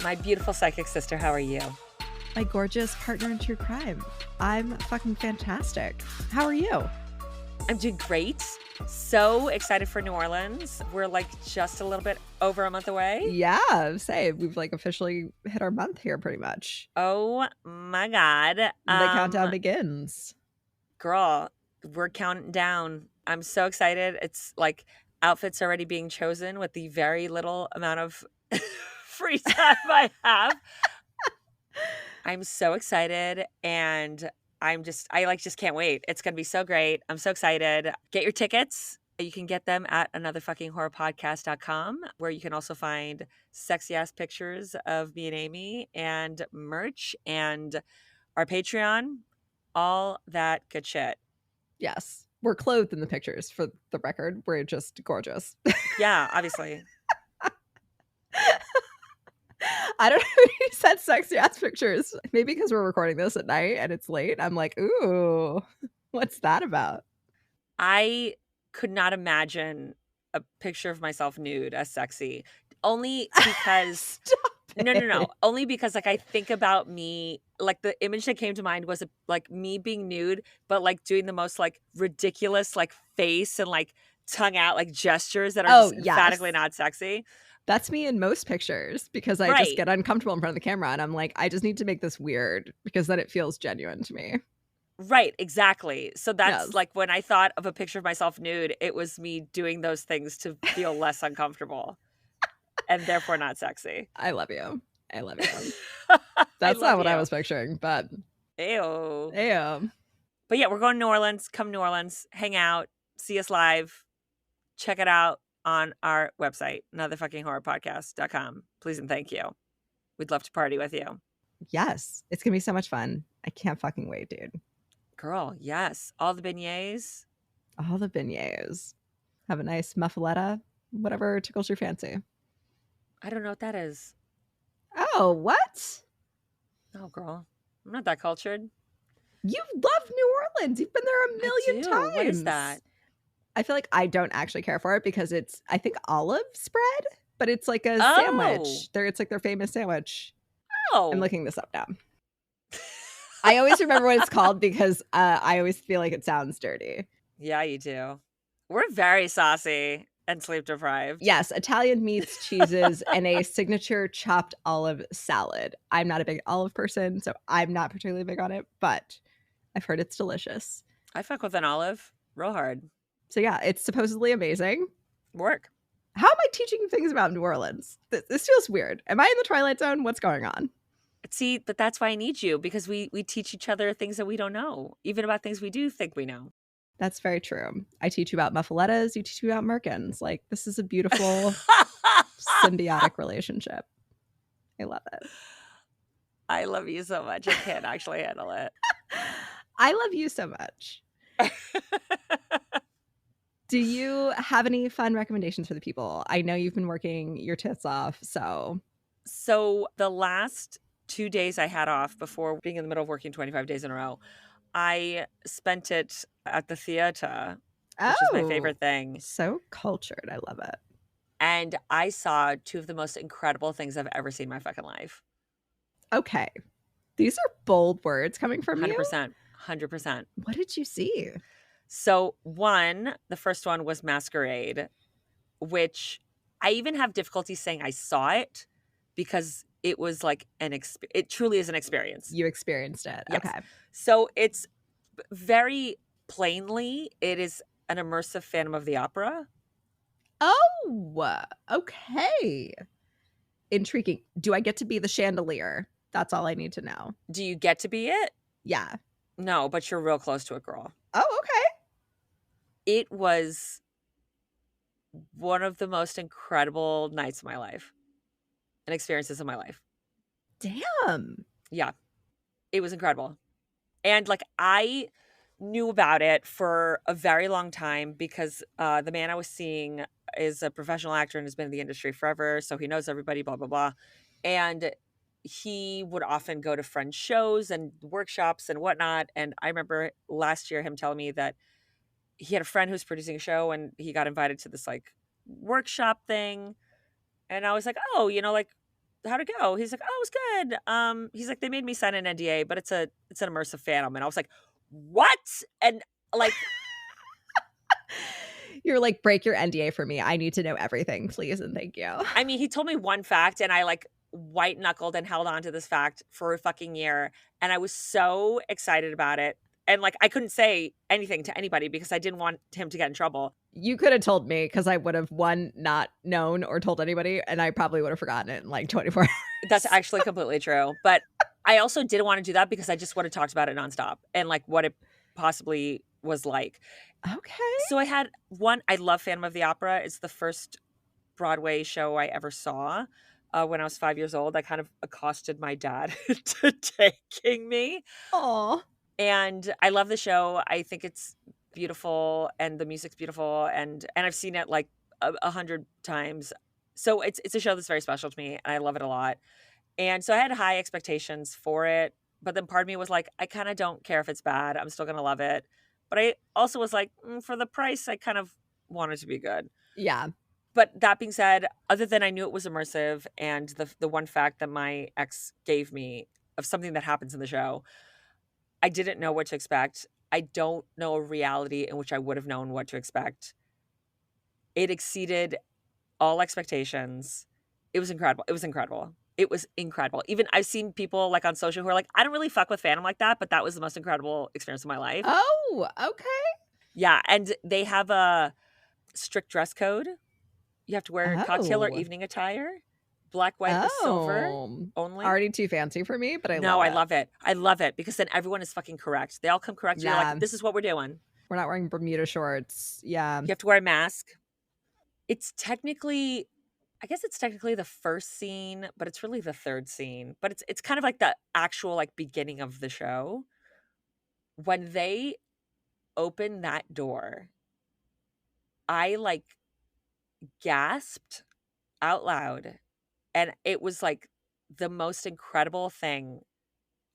My beautiful psychic sister, how are you? My gorgeous partner in true crime. I'm fucking fantastic. How are you? I'm doing great. So excited for New Orleans. We're like just a little bit over a month away. Yeah, same. We've like officially hit our month here pretty much. Oh my God. The countdown begins. Girl, we're counting down. I'm so excited. It's like outfits already being chosen with the very little amount of free time I have. I'm so excited and I just can't wait. It's going to be so great. I'm so excited. Get your tickets. You can get them at anotherfuckinghorrorpodcast.com, where you can also find sexy ass pictures of me and Amy and merch and our Patreon, all that good shit. Yes. We're clothed in the pictures for the record. We're just gorgeous. Yeah, obviously. I don't know who said sexy ass pictures. Maybe because we're recording this at night and it's late. I'm like, ooh, what's that about? I could not imagine a picture of myself nude as sexy. Only because No. Only because like I think about me, like the image that came to mind was like me being nude, but like doing the most like ridiculous like face and like tongue out like gestures that are just emphatically not sexy. That's me in most pictures because I just get uncomfortable in front of the camera and I'm like, I just need to make this weird because then it feels genuine to me. Right, exactly. So that's like when I thought of a picture of myself nude, it was me doing those things to feel less uncomfortable and therefore not sexy. I love you. That's not what I was picturing, but Ew. Ew. But yeah, we're going to New Orleans. Come New Orleans, hang out, see us live. Check it out on our website, anotherfuckinghorrorpodcast.com. Please and thank you. We'd love to party with you. Yes. It's going to be so much fun. I can't fucking wait, dude. Girl, yes. All the beignets. All the beignets. Have a nice muffaletta, whatever tickles your fancy. I don't know what that is. Oh, what? Oh, girl. I'm not that cultured. You love New Orleans. You've been there a million times. What is that? I feel like I don't actually care for it because it's, I think, olive spread, but it's like a sandwich. It's like their famous sandwich. Oh. I'm looking this up now. I always remember what it's called because I always feel like it sounds dirty. Yeah, you do. We're very saucy and sleep deprived. Yes, Italian meats, cheeses, and a signature chopped olive salad. I'm not a big olive person, so I'm not particularly big on it, but I've heard it's delicious. I fuck with an olive real hard. So yeah, it's supposedly amazing. Work. How am I teaching you things about New Orleans? This feels weird. Am I in the Twilight Zone? What's going on? See, but that's why I need you, because we teach each other things that we don't know, even about things we do think we know. That's very true. I teach you about muffalettas. You teach me about merkins. Like, this is a beautiful symbiotic relationship. I love it. I love you so much. I can't actually handle it. I love you so much. Do you have any fun recommendations for the people? I know you've been working your tits off, so the last 2 days I had off before being in the middle of working 25 days in a row, I spent it at the theater, which is my favorite thing. So cultured. I love it. And I saw two of the most incredible things I've ever seen in my fucking life. Okay. These are bold words coming from 100%. 100%. What did you see? So the first one was Masquerade, which I even have difficulty saying I saw it because it was like it truly is an experience. You experienced it. Yes. Okay. So it's very plainly, it is an immersive Phantom of the Opera. Oh, okay. Intriguing. Do I get to be the chandelier? That's all I need to know. Do you get to be it? Yeah. No, but you're real close to it, girl. Oh, okay. It was one of the most incredible nights of my life and experiences of my life. Damn. Yeah. It was incredible. And like I knew about it for a very long time because the man I was seeing is a professional actor and has been in the industry forever. So he knows everybody, blah, blah, blah. And he would often go to friends' shows and workshops and whatnot. And I remember last year him telling me that he had a friend who was producing a show and he got invited to this like workshop thing. And I was like, oh, like how'd it go? He's like, oh, it was good. He's like, they made me sign an NDA, but it's an immersive fandom. And I was like, what? And like, You're like, break your NDA for me. I need to know everything, please, and thank you. I mean, he told me one fact and I like white knuckled and held on to this fact for a fucking year. And I was so excited about it. And like, I couldn't say anything to anybody because I didn't want him to get in trouble. You could have told me because I would have, one, not known or told anybody, and I probably would have forgotten it in like 24 hours. That's actually completely true. But I also didn't want to do that because I just would have talked about it nonstop and like what it possibly was like. Okay. So I had one, I love Phantom of the Opera. It's the first Broadway show I ever saw when I was 5 years old. I kind of accosted my dad into taking me. Aw. And I love the show. I think it's beautiful and the music's beautiful. And I've seen it like 100 times. So it's a show that's very special to me and I love it a lot. And so I had high expectations for it. But then part of me was like, I kind of don't care if it's bad. I'm still going to love it. But I also was like, for the price, I kind of want it to be good. Yeah. But that being said, other than I knew it was immersive and the one fact that my ex gave me of something that happens in the show, I didn't know what to expect. I don't know a reality in which I would have known what to expect. It exceeded all expectations. It was incredible. It was incredible. It was incredible. Even I've seen people like on social who are like, I don't really fuck with Phantom like that, but that was the most incredible experience of my life. Oh, okay. Yeah. And they have a strict dress code. You have to wear cocktail or Oh. evening attire, black, white, and silver Oh. only. Already too fancy for me, but I No, love I it. love it. I love it because then everyone is fucking correct. They all come correct. You're Yeah. like, this is what we're doing. We're not wearing Bermuda shorts. Yeah. You have to wear a mask. It's technically, I guess it's technically the first scene, but it's really the third scene. But it's kind of like the actual like beginning of the show. When they open that door, I like gasped out loud. And it was like the most incredible thing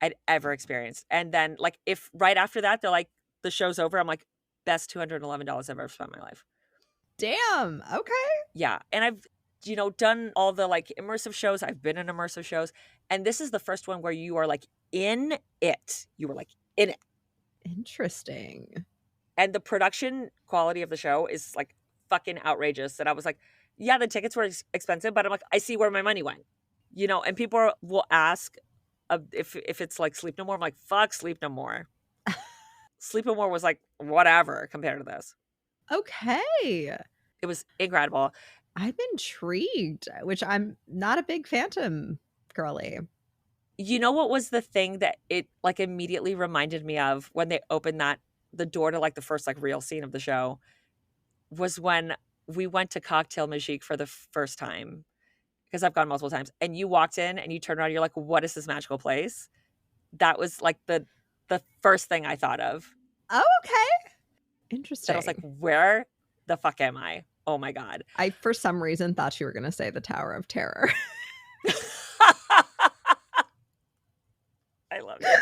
I'd ever experienced. And then like if right after that they're like, the show's over, I'm like, best $211 I've ever spent in my life. Damn. Okay. Yeah. And I've, done all the like immersive shows. I've been in immersive shows. And this is the first one where you are like in it. You were like in it. Interesting. And the production quality of the show is like fucking outrageous. And I was like, yeah, the tickets were expensive, but I'm like, I see where my money went. And people will ask if it's like Sleep No More. I'm like, fuck Sleep No More. Sleep No More was like whatever compared to this. Okay. It was incredible. I'm intrigued, which I'm not a big Phantom girly. You know what was the thing that it like immediately reminded me of when they opened the door to like the first like real scene of the show was when we went to Cocktail Magique for the first time, because I've gone multiple times, and you walked in and you turned around, you're like, what is this magical place? That was like the first thing I thought of. Oh, okay. Interesting. That I was like, where the fuck am I? Oh my God. I, for some reason, thought you were going to say the Tower of Terror. I love it.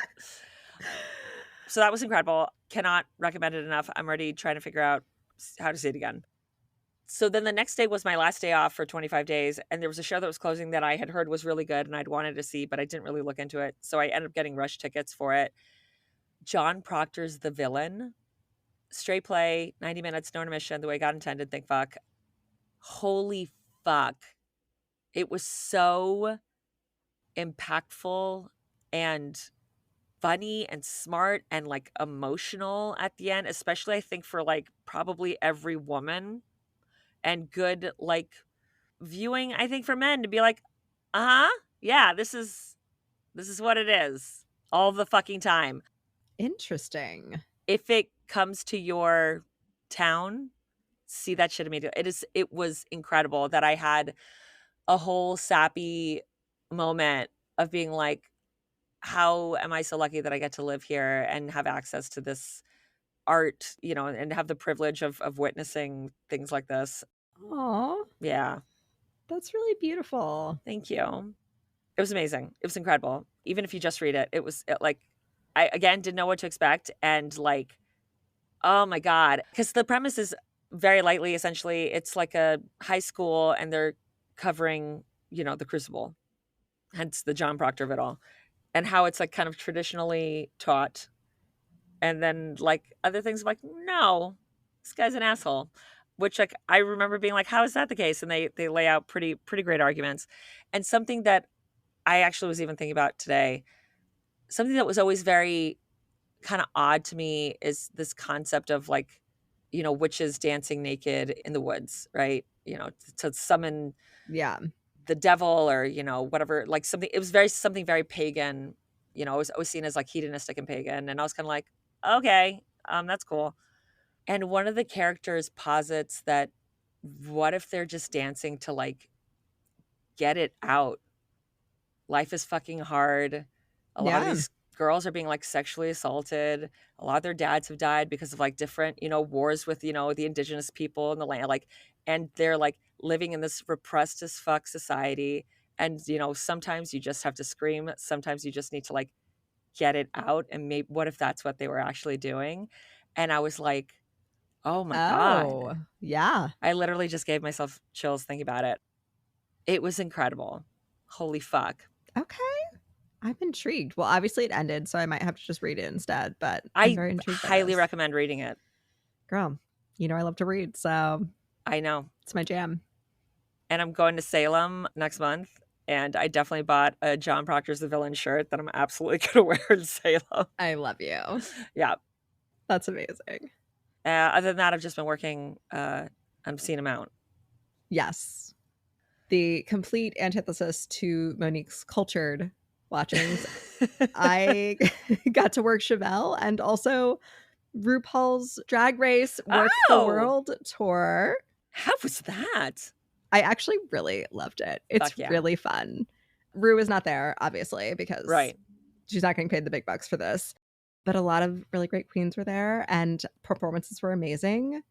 So that was incredible. Cannot recommend it enough. I'm already trying to figure out how to say it again. So then the next day was my last day off for 25 days. And there was a show that was closing that I had heard was really good and I'd wanted to see, but I didn't really look into it. So I ended up getting rush tickets for it. John Proctor's The Villain. Straight play, 90 minutes, no intermission, the way God intended. Thank fuck. Holy fuck. It was so impactful and funny and smart and like emotional at the end, especially I think for like probably every woman, and good like viewing, I think, for men to be like, yeah, this is what it is all the fucking time. Interesting. If it comes to your town, see that shit immediately. It was incredible that I had a whole sappy moment of being like, how am I so lucky that I get to live here and have access to this art, and have the privilege of witnessing things like this. Aw. Yeah. That's really beautiful. Thank you. It was amazing. It was incredible. Even if you just read it, like, I, again, didn't know what to expect. And like, oh my God. Because the premise is very lightly, essentially, it's like a high school and they're covering, the Crucible. hence the John Proctor of it all, and how it's like kind of traditionally taught. And then like other things I'm like, no, this guy's an asshole. Which like I remember being like, how is that the case? And they lay out pretty great arguments. And something that I actually was even thinking about today, something that was always very kind of odd to me is this concept of like, witches dancing naked in the woods, right? To summon Yeah. the devil or, whatever, like something, it was something very pagan, it was always seen as like hedonistic and pagan. And I was kind of like, okay, that's cool. And one of the characters posits that what if they're just dancing to like get it out? Life is fucking hard. A lot of Yeah. these girls are being like sexually assaulted. A lot of their dads have died because of like different, wars with, the indigenous people in the land. Like, and they're like living in this repressed as fuck society. And, sometimes you just have to scream. Sometimes you just need to like get it out. And maybe what if that's what they were actually doing? And I was like, oh my God. Oh, yeah. I literally just gave myself chills thinking about it. It was incredible. Holy fuck. Okay. I'm intrigued. Well, obviously it ended, so I might have to just read it instead, but I'm I very intrigued by highly this. recommend reading it. Girl, I love to read, so I know. it's my jam. And I'm going to Salem next month, and I definitely bought a John Proctor's The Villain shirt that I'm absolutely going to wear in Salem. I love you. Yeah. That's amazing. Other than that, I've just been working on Obscene Amount. Yes. The complete antithesis to Monique's cultured watchings. I got to work Chevelle and also RuPaul's Drag Race Work the Oh! World tour. How was that? I actually really loved it. It's Fuck yeah. really fun. Rue is not there, obviously, because Right. she's not getting paid the big bucks for this. But a lot of really great queens were there and performances were amazing.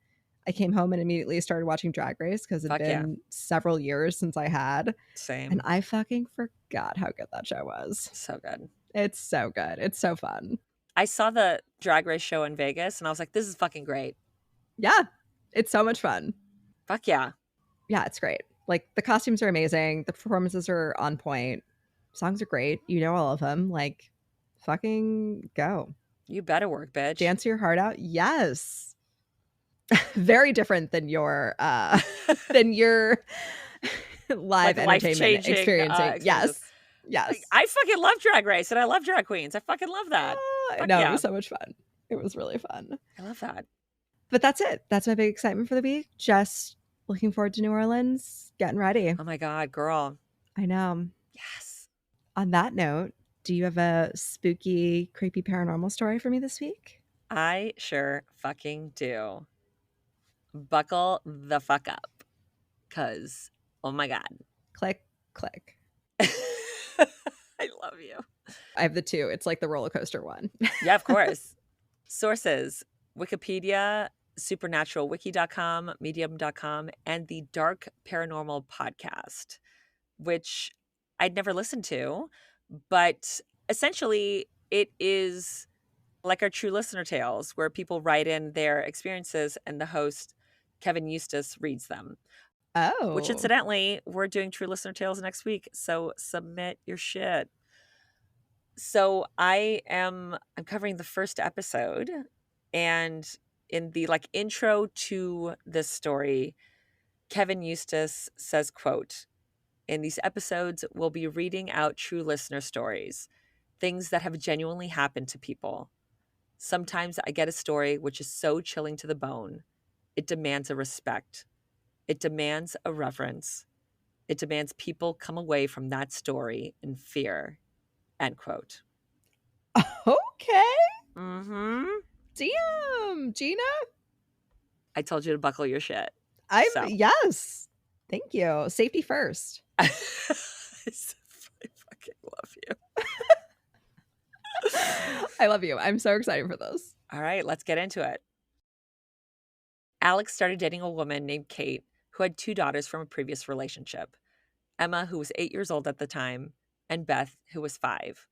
I came home and immediately started watching Drag Race because it'd Fuck yeah. been several years since I had. Same. And I fucking forgot how good that show was. So good. It's so good. It's so fun. I saw the Drag Race show in Vegas, and I was like, this is fucking great. Yeah. It's so much fun. Fuck yeah. Yeah, it's great. Like, the costumes are amazing. The performances are on point. Songs are great. You know all of them. Like, fucking go. You better work, bitch. Dance your heart out. Yes. Very different than your live Like entertainment life-changing, experiencing. Yes. experiences. Yes. Like, I fucking love Drag Race, and I love drag queens. I fucking love that. Fuck No, yeah. it was so much fun. It was really fun. I love that. But that's it. That's my big excitement for the week. Just looking forward to New Orleans, getting ready. Oh my God, girl. I know. Yes. On that note, do you have a spooky, creepy paranormal story for me this week? I sure fucking do. Buckle the fuck up. Because, oh my God. Click, click. I love you. I have the two. It's like the roller coaster one. Yeah, of course. Sources: Wikipedia, supernaturalwiki.com, medium.com, and the Dark Paranormal Podcast, which I'd never listened to, but essentially it is like our True Listener Tales, where people write in their experiences and the host, Kevin Eustace, reads them. Oh. Which incidentally, we're doing True Listener Tales next week, so submit your shit. So I'm covering the first episode, and in the like intro to this story, Kevin Eustace says, quote, "In these episodes, we'll be reading out true listener stories, things that have genuinely happened to people. Sometimes I get a story which is so chilling to the bone. It demands a respect. It demands a reverence. It demands people come away from that story in fear." End quote. Okay. Mm-hmm. Damn, Gina. I told you to buckle your shit. Yes. Thank you. Safety first. I fucking love you. I love you. I'm so excited for this. All right, let's get into it. Alex started dating a woman named Kate who had 2 daughters from a previous relationship. Emma, who was 8 years old at the time, and Beth, who was 5.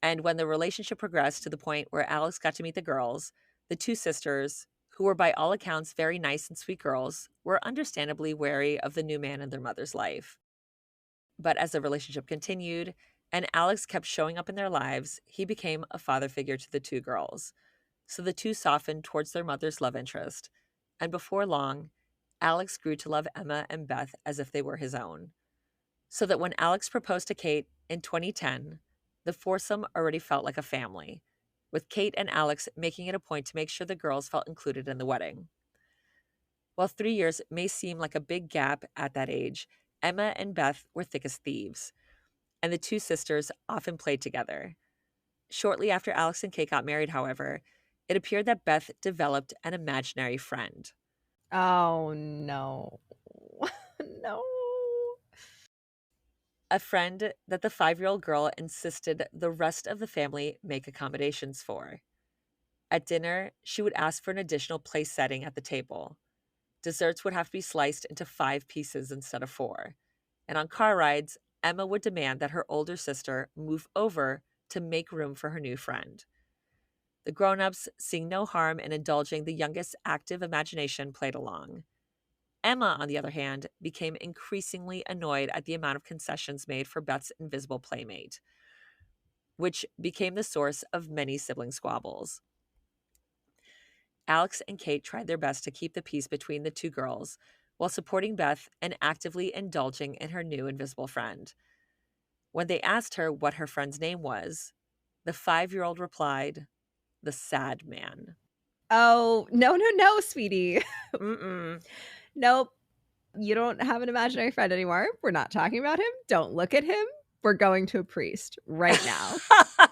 And when the relationship progressed to the point where Alex got to meet the girls, the 2 sisters, who were by all accounts very nice and sweet girls, were understandably wary of the new man in their mother's life. But as the relationship continued and Alex kept showing up in their lives, he became a father figure to the two girls. So the two softened towards their mother's love interest. And before long, Alex grew to love Emma and Beth as if they were his own. So that when Alex proposed to Kate in 2010, the foursome already felt like a family, with Kate and Alex making it a point to make sure the girls felt included in the wedding. While 3 years may seem like a big gap at that age, Emma and Beth were thick as thieves, and the two sisters often played together. Shortly after Alex and Kate got married, however, it appeared that Beth developed an imaginary friend. Oh, no. No. A friend that the 5-year-old girl insisted the rest of the family make accommodations for. At dinner, she would ask for an additional place setting at the table. Desserts would have to be sliced into 5 pieces instead of 4. And on car rides, Emma would demand that her older sister move over to make room for her new friend. The grown-ups, seeing no harm in indulging the youngest's active imagination, played along. Emma, on the other hand, became increasingly annoyed at the amount of concessions made for Beth's invisible playmate, which became the source of many sibling squabbles. Alex and Kate tried their best to keep the peace between the two girls while supporting Beth and actively indulging in her new invisible friend. When they asked her what her friend's name was, the 5-year-old replied, "The Sad Man." Oh, no, no, no, sweetie. Mm-mm. Nope. You don't have an imaginary friend anymore. We're not talking about him. Don't look at him. We're going to a priest right now.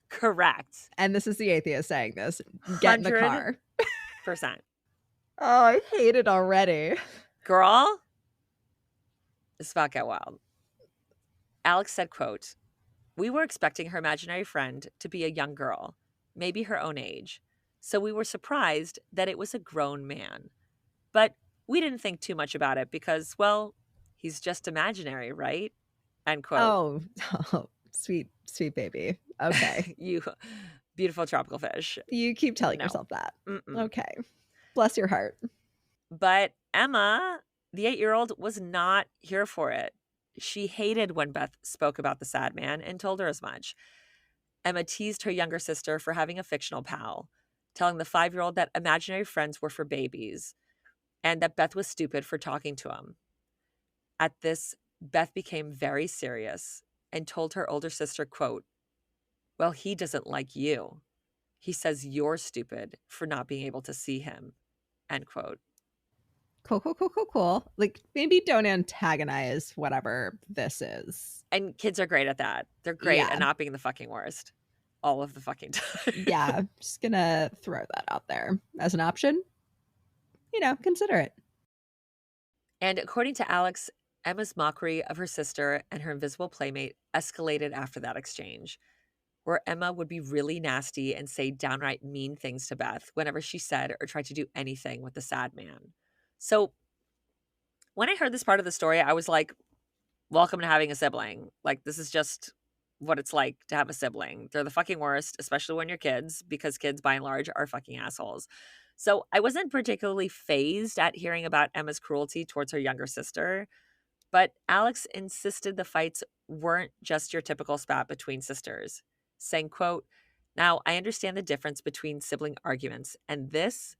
Correct. And this is the atheist saying this. Get in the car. 100%. Oh, I hate it already. Girl, this about get wild. Alex said, quote, "We were expecting her imaginary friend to be a young girl, maybe her own age. So we were surprised that it was a grown man. But we didn't think too much about it because, well, he's just imaginary, right?" End quote. Oh, sweet, sweet baby. Okay. You beautiful tropical fish. You keep telling No. yourself that. Mm-mm. Okay. Bless your heart. But Emma, the 8-year-old, was not here for it. She hated when Beth spoke about the sad man and told her as much. Emma teased her younger sister for having a fictional pal, telling the 5-year-old that imaginary friends were for babies and that Beth was stupid for talking to him. At this, Beth became very serious and told her older sister, quote, "Well, he doesn't like you. He says you're stupid for not being able to see him." End quote. Cool. Like, maybe don't antagonize whatever this is. And kids are great at that. They're great Yeah. at not being the fucking worst. All of the fucking time. Yeah. Just gonna throw that out there as an option. Consider it. And according to Alex, Emma's mockery of her sister and her invisible playmate escalated after that exchange, where Emma would be really nasty and say downright mean things to Beth whenever she said or tried to do anything with the sad man. So when I heard this part of the story, I was like, welcome to having a sibling. Like, this is just what it's like to have a sibling. They're the fucking worst, especially when you're kids, because kids by and large are fucking assholes. So I wasn't particularly fazed at hearing about Emma's cruelty towards her younger sister, but Alex insisted the fights weren't just your typical spat between sisters, saying, quote, "Now, I understand the difference between sibling arguments, and this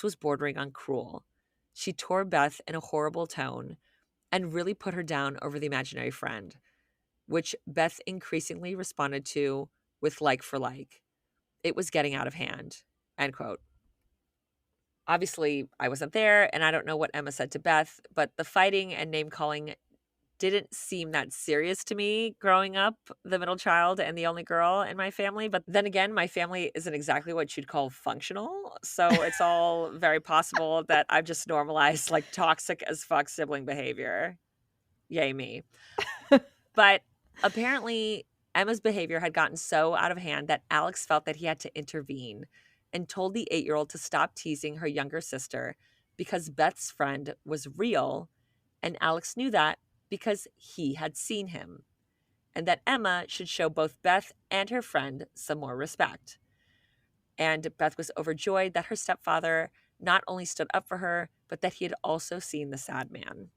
was bordering on cruel. She tore Beth in a horrible tone and really put her down over the imaginary friend, which Beth increasingly responded to with like for like. It was getting out of hand." End quote. Obviously, I wasn't there, and I don't know what Emma said to Beth, but the fighting and name-calling didn't seem that serious to me growing up, the middle child and the only girl in my family. But then again, my family isn't exactly what you'd call functional, so it's all very possible that I've just normalized, like, toxic as fuck sibling behavior. Yay me. But apparently, Emma's behavior had gotten so out of hand that Alex felt that he had to intervene and told the 8-year-old to stop teasing her younger sister because Beth's friend was real, and Alex knew that because he had seen him, and that Emma should show both Beth and her friend some more respect. And Beth was overjoyed that her stepfather not only stood up for her, but that he had also seen the sad man.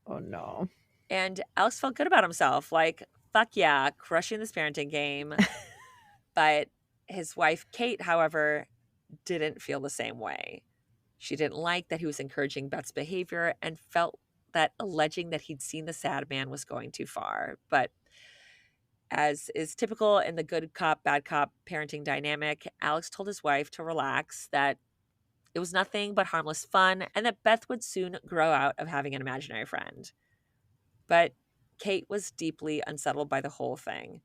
Oh, no. And Alex felt good about himself. Like, fuck yeah, crushing this parenting game. But his wife, Kate, however, didn't feel the same way. She didn't like that he was encouraging Beth's behavior and felt that alleging that he'd seen the sad man was going too far. But as is typical in the good cop, bad cop parenting dynamic, Alex told his wife to relax, that it was nothing but harmless fun, and that Beth would soon grow out of having an imaginary friend. But Kate was deeply unsettled by the whole thing.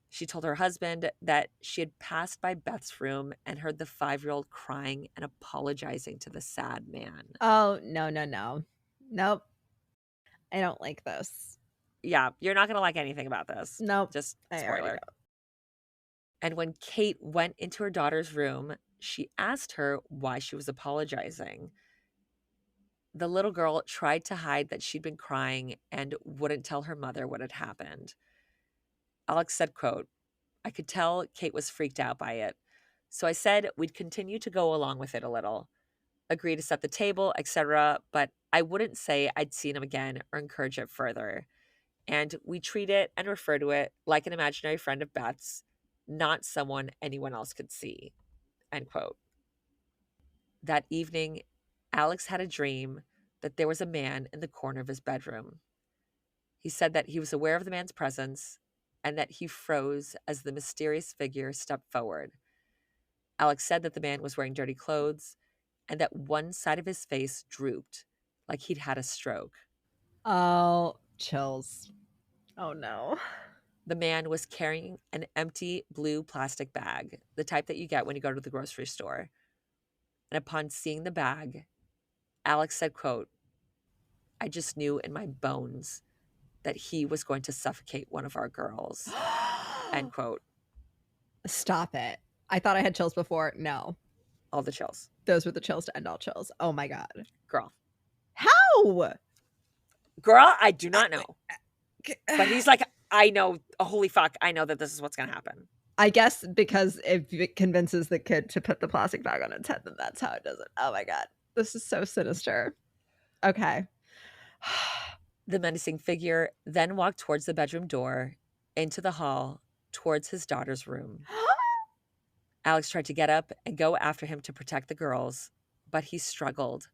She told her husband that she had passed by Beth's room and heard the 5-year-old crying and apologizing to the sad man. Oh, no, no, no. Nope. I don't like this. Yeah, you're not going to like anything about this. Nope. Just I already spoiler. know. And when Kate went into her daughter's room, she asked her why she was apologizing. The little girl tried to hide that she'd been crying and wouldn't tell her mother what had happened. Alex said, quote, "I could tell Kate was freaked out by it. So I said we'd continue to go along with it a little, agree to set the table, etc., but I wouldn't say I'd seen him again or encourage it further. And we treat it and refer to it like an imaginary friend of Beth's, not someone anyone else could see." End quote. That evening, Alex had a dream that there was a man in the corner of his bedroom. He said that he was aware of the man's presence and that he froze as the mysterious figure stepped forward. Alex said that the man was wearing dirty clothes and that one side of his face drooped, like he'd had a stroke. Oh, chills. Oh, no. The man was carrying an empty blue plastic bag, the type that you get when you go to the grocery store. And upon seeing the bag, Alex said, quote, "I just knew in my bones that he was going to suffocate one of our girls." End quote. Stop it. I thought I had chills before. No. All the chills. Those were the chills to end all chills. Oh my God. Girl. How? Girl, I do not know. But he's like, I know, holy fuck, I know that this is what's going to happen. I guess because if it convinces the kid to put the plastic bag on its head, then that's how it does it. Oh my God. This is so sinister. Okay. The menacing figure then walked towards the bedroom door, into the hall, towards his daughter's room. Alex tried to get up and go after him to protect the girls, but he struggled,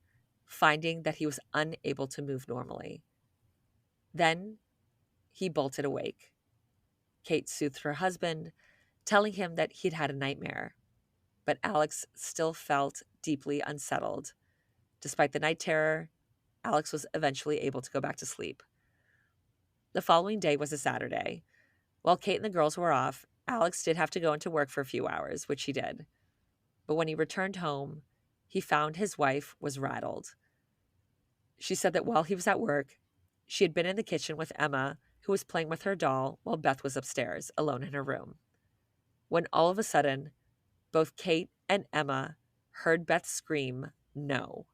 finding that he was unable to move normally. Then he bolted awake. Kate soothed her husband, telling him that he'd had a nightmare, but Alex still felt deeply unsettled. Despite the night terror, Alex was eventually able to go back to sleep. The following day was a Saturday. While Kate and the girls were off, Alex did have to go into work for a few hours, which he did. But when he returned home, he found his wife was rattled. She said that while he was at work, she had been in the kitchen with Emma, who was playing with her doll, while Beth was upstairs, alone in her room. When all of a sudden, both Kate and Emma heard Beth scream, "No."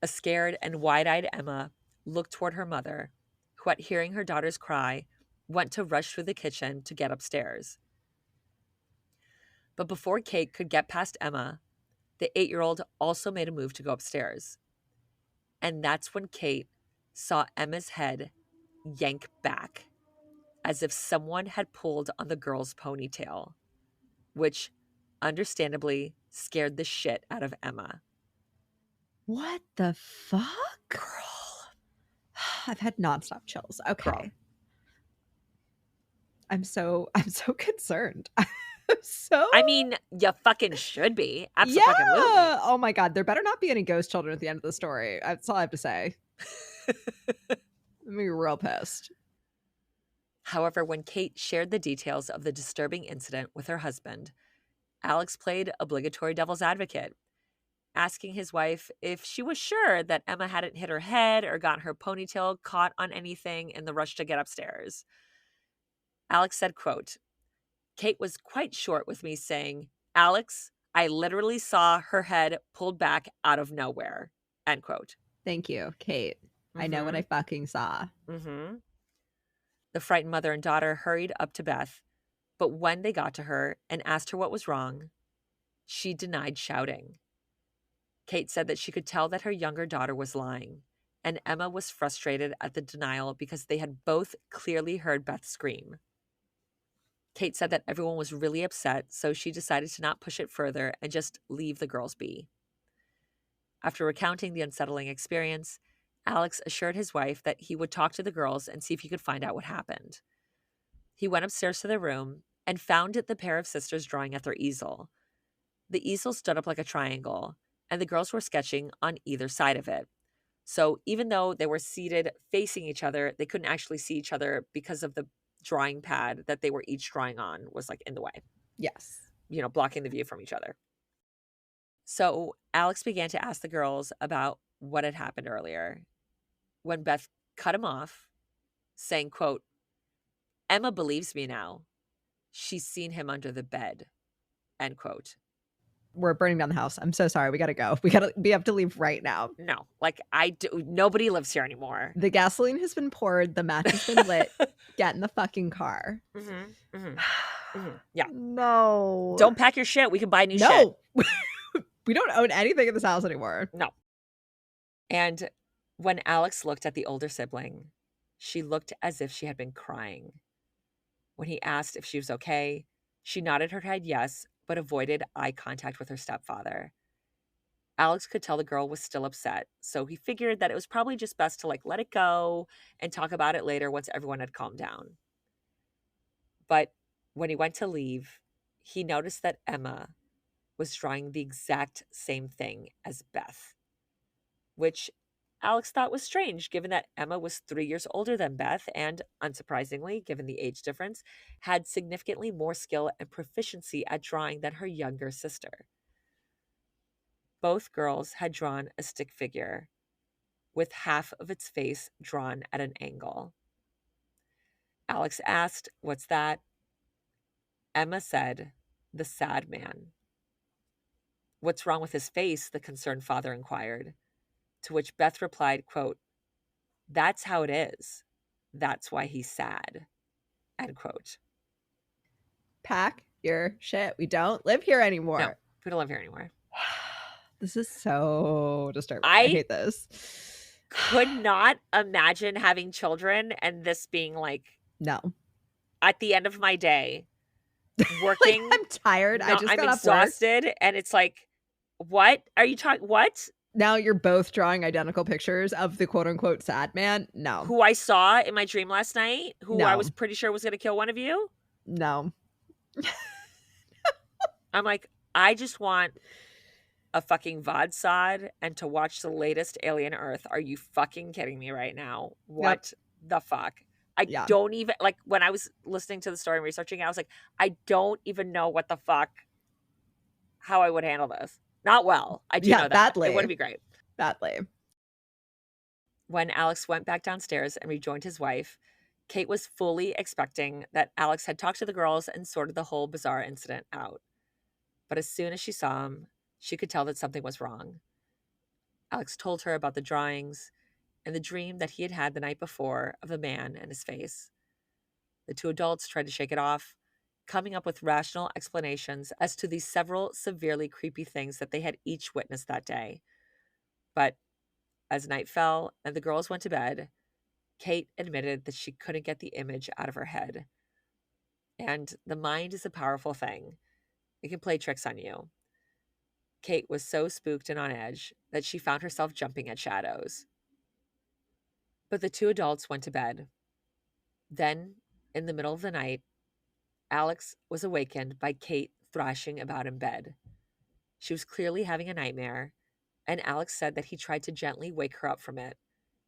A scared and wide-eyed Emma looked toward her mother, who, at hearing her daughter's cry, went to rush through the kitchen to get upstairs. But before Kate could get past Emma, the 8-year-old also made a move to go upstairs. And that's when Kate saw Emma's head yank back, as if someone had pulled on the girl's ponytail, which understandably scared the shit out of Emma. What the fuck? Girl. I've had nonstop chills. Okay. Girl. I'm so concerned. I mean, you fucking should be. Absolutely. Yeah. Oh my God. There better not be any ghost children at the end of the story. That's all I have to say. I'm gonna be real pissed. However, when Kate shared the details of the disturbing incident with her husband, Alex played obligatory devil's advocate, asking his wife if she was sure that Emma hadn't hit her head or gotten her ponytail caught on anything in the rush to get upstairs. Alex said, quote, "Kate was quite short with me saying, 'Alex, I literally saw her head pulled back out of nowhere.'" End quote. Thank you, Kate. I know what I fucking saw. Mm-hmm. The frightened mother and daughter hurried up to Beth, but when they got to her and asked her what was wrong, she denied shouting. Kate said that she could tell that her younger daughter was lying and Emma was frustrated at the denial because they had both clearly heard Beth scream. Kate said that everyone was really upset, so she decided to not push it further and just leave the girls be. After recounting the unsettling experience, Alex assured his wife that he would talk to the girls and see if he could find out what happened. He went upstairs to their room and found the pair of sisters drawing at their easel. The easel stood up like a triangle, and the girls were sketching on either side of it. So even though they were seated facing each other, they couldn't actually see each other because of the drawing pad that they were each drawing on was like in the way. Yes. You know, blocking the view from each other. So Alex began to ask the girls about what had happened earlier when Beth cut him off, saying, quote, "Emma believes me now. She's seen him under the bed," end quote. We're burning down the house. I'm so sorry. We gotta go. We have to leave right now. No, like nobody lives here anymore. The gasoline has been poured. The match has been lit. Get in the fucking car. Yeah. No. Don't pack your shit. We can buy new shit. No. We don't own anything in this house anymore. No. And when Alex looked at the older sibling, she looked as if she had been crying. When he asked if she was okay, she nodded her head yes, but avoided eye contact with her stepfather. Alex could tell the girl was still upset, so he figured that it was probably just best to let it go and talk about it later once everyone had calmed down. But when he went to leave, he noticed that Emma was drawing the exact same thing as Beth, which Alex thought was strange given that Emma was 3 years older than Beth and, unsurprisingly, given the age difference, had significantly more skill and proficiency at drawing than her younger sister. Both girls had drawn a stick figure with half of its face drawn at an angle. Alex asked, "What's that?" Emma said, "The sad man." "What's wrong with his face?" the concerned father inquired, to which Beth replied, quote, "That's how it is. That's why he's sad," end quote. Pack your shit. We don't live here anymore. No, we don't live here anymore. This is so disturbing. I hate this. Could not imagine having children and this being no. At the end of my day, working. I'm tired. I'm exhausted, and it's what are you talking? What? Now you're both drawing identical pictures of the quote unquote sad man? No. Who I saw in my dream last night, who I was pretty sure was going to kill one of you? No. I'm I just want a fucking VOD and to watch the latest Alien Earth. Are you fucking kidding me right now? What the fuck? I don't even, when I was listening to the story and researching it, I was I don't even know what the fuck, how I would handle this. Not well. I do know that. Badly. It wouldn't be great. Badly. When Alex went back downstairs and rejoined his wife, Kate was fully expecting that Alex had talked to the girls and sorted the whole bizarre incident out. But as soon as she saw him, she could tell that something was wrong. Alex told her about the drawings and the dream that he had had the night before of the man and his face. The two adults tried to shake it off, coming up with rational explanations as to the several severely creepy things that they had each witnessed that day. But as night fell and the girls went to bed, Kate admitted that she couldn't get the image out of her head. And the mind is a powerful thing. It can play tricks on you. Kate was so spooked and on edge that she found herself jumping at shadows. But the two adults went to bed. Then, in the middle of the night, Alex was awakened by Kate thrashing about in bed. She was clearly having a nightmare, and Alex said that he tried to gently wake her up from it,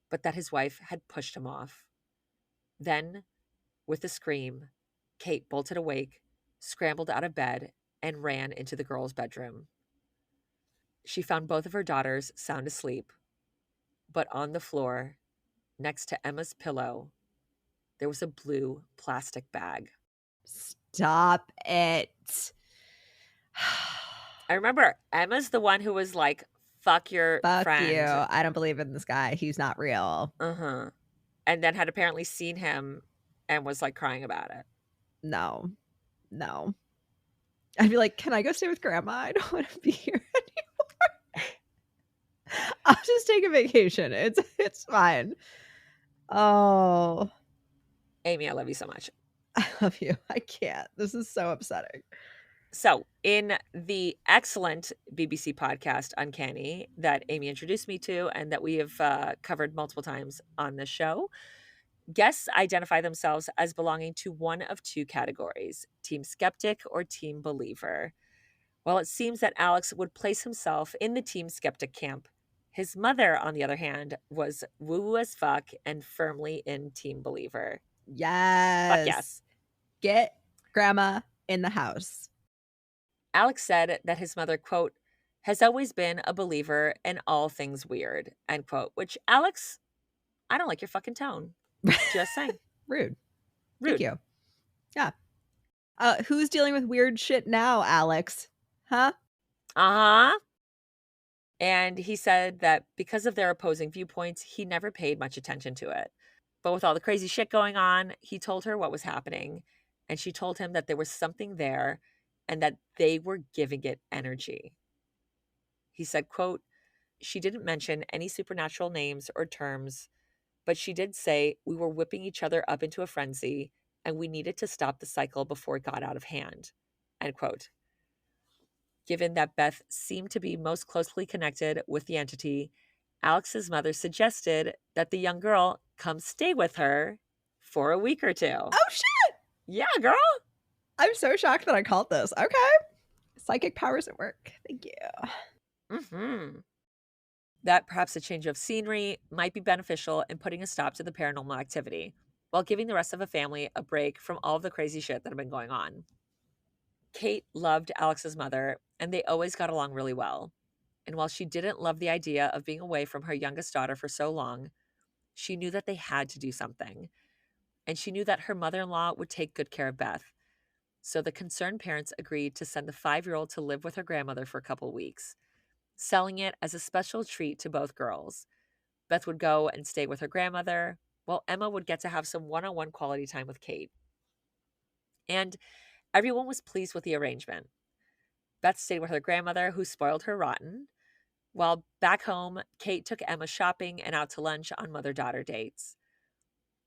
but that his wife had pushed him off. Then, with a scream, Kate bolted awake, scrambled out of bed, and ran into the girls' bedroom. She found both of her daughters sound asleep, but on the floor, next to Emma's pillow, there was a blue plastic bag. Stop it. I remember Emma's the one who was fuck your friend. Fuck you. I don't believe in this guy. He's not real. And then had apparently seen him and was crying about it. No. I'd be can I go stay with grandma? I don't want to be here anymore. I'll just take a vacation. It's fine. Oh, Amy, I love you so much. I love you. I can't. This is so upsetting. So, in the excellent BBC podcast Uncanny that Amy introduced me to and that we have covered multiple times on this show, guests identify themselves as belonging to one of two categories: Team Skeptic or Team Believer. Well, it seems that Alex would place himself in the Team Skeptic camp. His mother, on the other hand, was woo-woo as fuck and firmly in Team Believer. Yes. Fuck yes. Get grandma in the house. Alex said that his mother, quote, has always been a believer in all things weird, end quote, which, Alex, I don't like your fucking tone. Just saying. Rude. Rude. Thank you. Yeah. Who's dealing with weird shit now, Alex? Huh? Uh-huh. And he said that because of their opposing viewpoints, he never paid much attention to it. But with all the crazy shit going on, he told her what was happening. And she told him that there was something there and that they were giving it energy. He said, quote, she didn't mention any supernatural names or terms, but she did say we were whipping each other up into a frenzy and we needed to stop the cycle before it got out of hand, end quote. Given that Beth seemed to be most closely connected with the entity, Alex's mother suggested that the young girl come stay with her for a week or two. Oh, shit! Yeah, girl. I'm so shocked that I called this. Okay. Psychic powers at work. Thank you. Mm-hmm. That perhaps a change of scenery might be beneficial in putting a stop to the paranormal activity, while giving the rest of the family a break from all of the crazy shit that had been going on. Kate loved Alex's mother, and they always got along really well. And while she didn't love the idea of being away from her youngest daughter for so long, she knew that they had to do something. And she knew that her mother-in-law would take good care of Beth. So the concerned parents agreed to send the 5-year-old to live with her grandmother for a couple of weeks, selling it as a special treat to both girls. Beth would go and stay with her grandmother, while Emma would get to have some one-on-one quality time with Kate. And everyone was pleased with the arrangement. Beth stayed with her grandmother, who spoiled her rotten, while back home, Kate took Emma shopping and out to lunch on mother-daughter dates.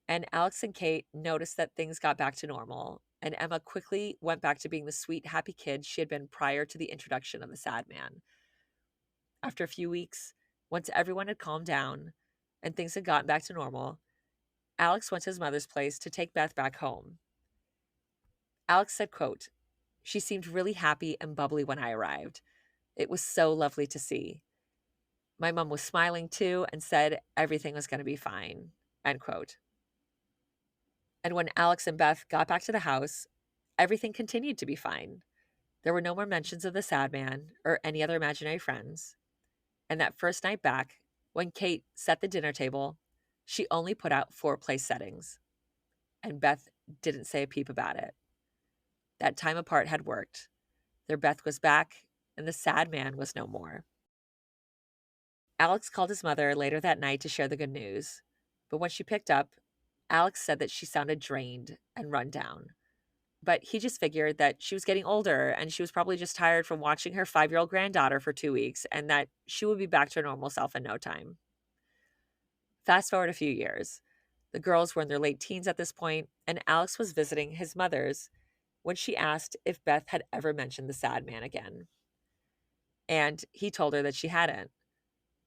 And Alex and Kate noticed that things got back to normal, and Emma quickly went back to being the sweet, happy kid she had been prior to the introduction of the sad man. After a few weeks, once everyone had calmed down and things had gotten back to normal, Alex went to his mother's place to take Beth back home. Alex said, quote, she seemed really happy and bubbly when I arrived. It was so lovely to see. My mom was smiling too and said everything was going to be fine, end quote. And when Alex and Beth got back to the house, everything continued to be fine. There were no more mentions of the sad man or any other imaginary friends. And that first night back, when Kate set the dinner table, she only put out 4 place settings. And Beth didn't say a peep about it. That time apart had worked. Their Beth was back, and the sad man was no more. Alex called his mother later that night to share the good news. But when she picked up, Alex said that she sounded drained and run down. But he just figured that she was getting older and she was probably just tired from watching her 5-year-old granddaughter for 2 weeks and that she would be back to her normal self in no time. Fast forward a few years. The girls were in their late teens at this point, and Alex was visiting his mother's when she asked if Beth had ever mentioned the sad man again. And he told her that she hadn't,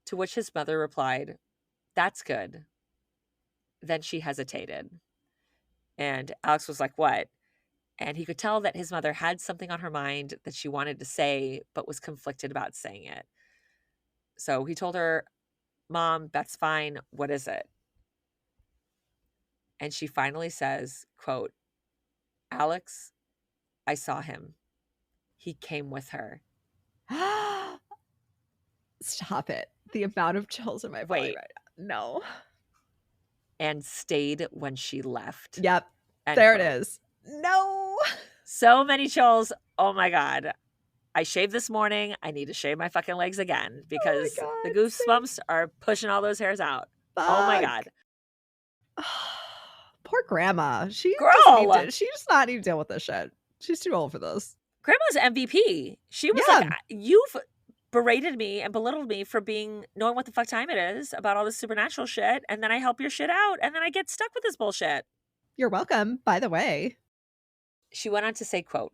to which his mother replied, that's good. Then she hesitated. And Alex was like, what? And he could tell that his mother had something on her mind that she wanted to say, but was conflicted about saying it. So he told her, Mom, Beth's fine. What is it? And she finally says, quote, Alex, I saw him. He came with her. Stop it. The amount of chills in my body right now. No. And stayed when she left. Yep. There it is. No. So many chills. Oh my God. I shaved this morning. I need to shave my fucking legs again because the goosebumps are pushing all those hairs out. Fuck. Oh my God. Poor grandma. She does not need to deal with this shit. She's too old for this. Grandma's MVP. She was like, you've berated me and belittled me for knowing what the fuck time it is about all this supernatural shit, and then I help your shit out, and then I get stuck with this bullshit. You're welcome, by the way. She went on to say, quote,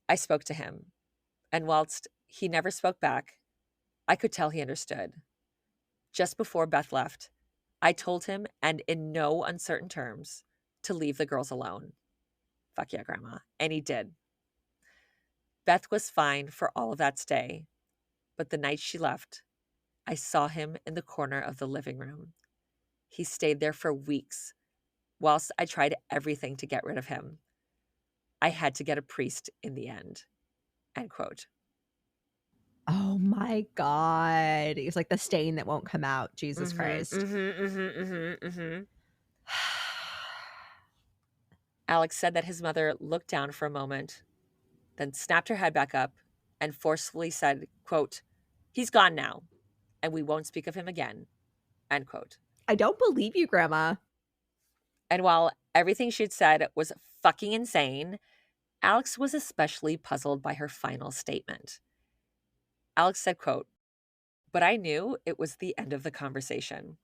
I spoke to him, and whilst he never spoke back, I could tell he understood. Just before Beth left, I told him, and in no uncertain terms, to leave the girls alone. Fuck yeah, Grandma. And he did. Beth was fine for all of that stay, but the night she left, I saw him in the corner of the living room. He stayed there for weeks, whilst I tried everything to get rid of him. I had to get a priest in the end. End quote. Oh my God. It's like the stain that won't come out. Jesus Christ. Alex said that his mother looked down for a moment, then snapped her head back up and forcefully said, quote, he's gone now, and we won't speak of him again. End quote. I don't believe you, Grandma. And while everything she'd said was fucking insane, Alex was especially puzzled by her final statement. Alex said, quote, but I knew it was the end of the conversation,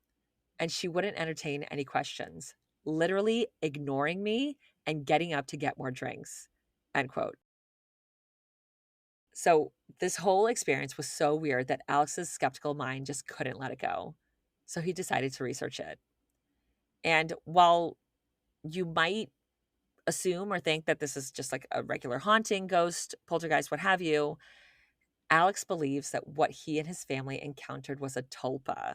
and she wouldn't entertain any questions, literally ignoring me and getting up to get more drinks. End quote. So this whole experience was so weird that Alex's skeptical mind just couldn't let it go. So he decided to research it. And while you might assume or think that this is just like a regular haunting, ghost, poltergeist, what have you, Alex believes that what he and his family encountered was a tulpa.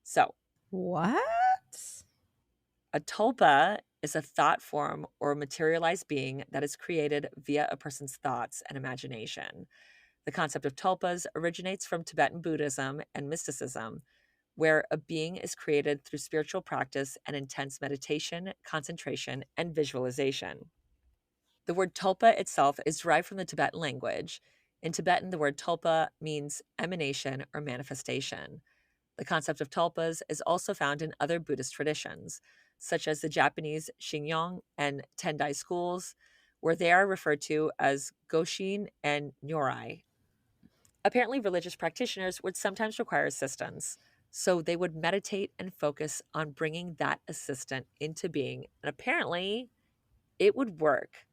So, what? A tulpa is a thought form or materialized being that is created via a person's thoughts and imagination. The concept of tulpas originates from Tibetan Buddhism and mysticism, where a being is created through spiritual practice and intense meditation, concentration, and visualization. The word tulpa itself is derived from the Tibetan language. In Tibetan, the word tulpa means emanation or manifestation. The concept of tulpas is also found in other Buddhist traditions, such as the Japanese Shingon and Tendai schools, where they are referred to as Goshin and Nyorai. Apparently, religious practitioners would sometimes require assistance, so they would meditate and focus on bringing that assistant into being, and apparently, it would work.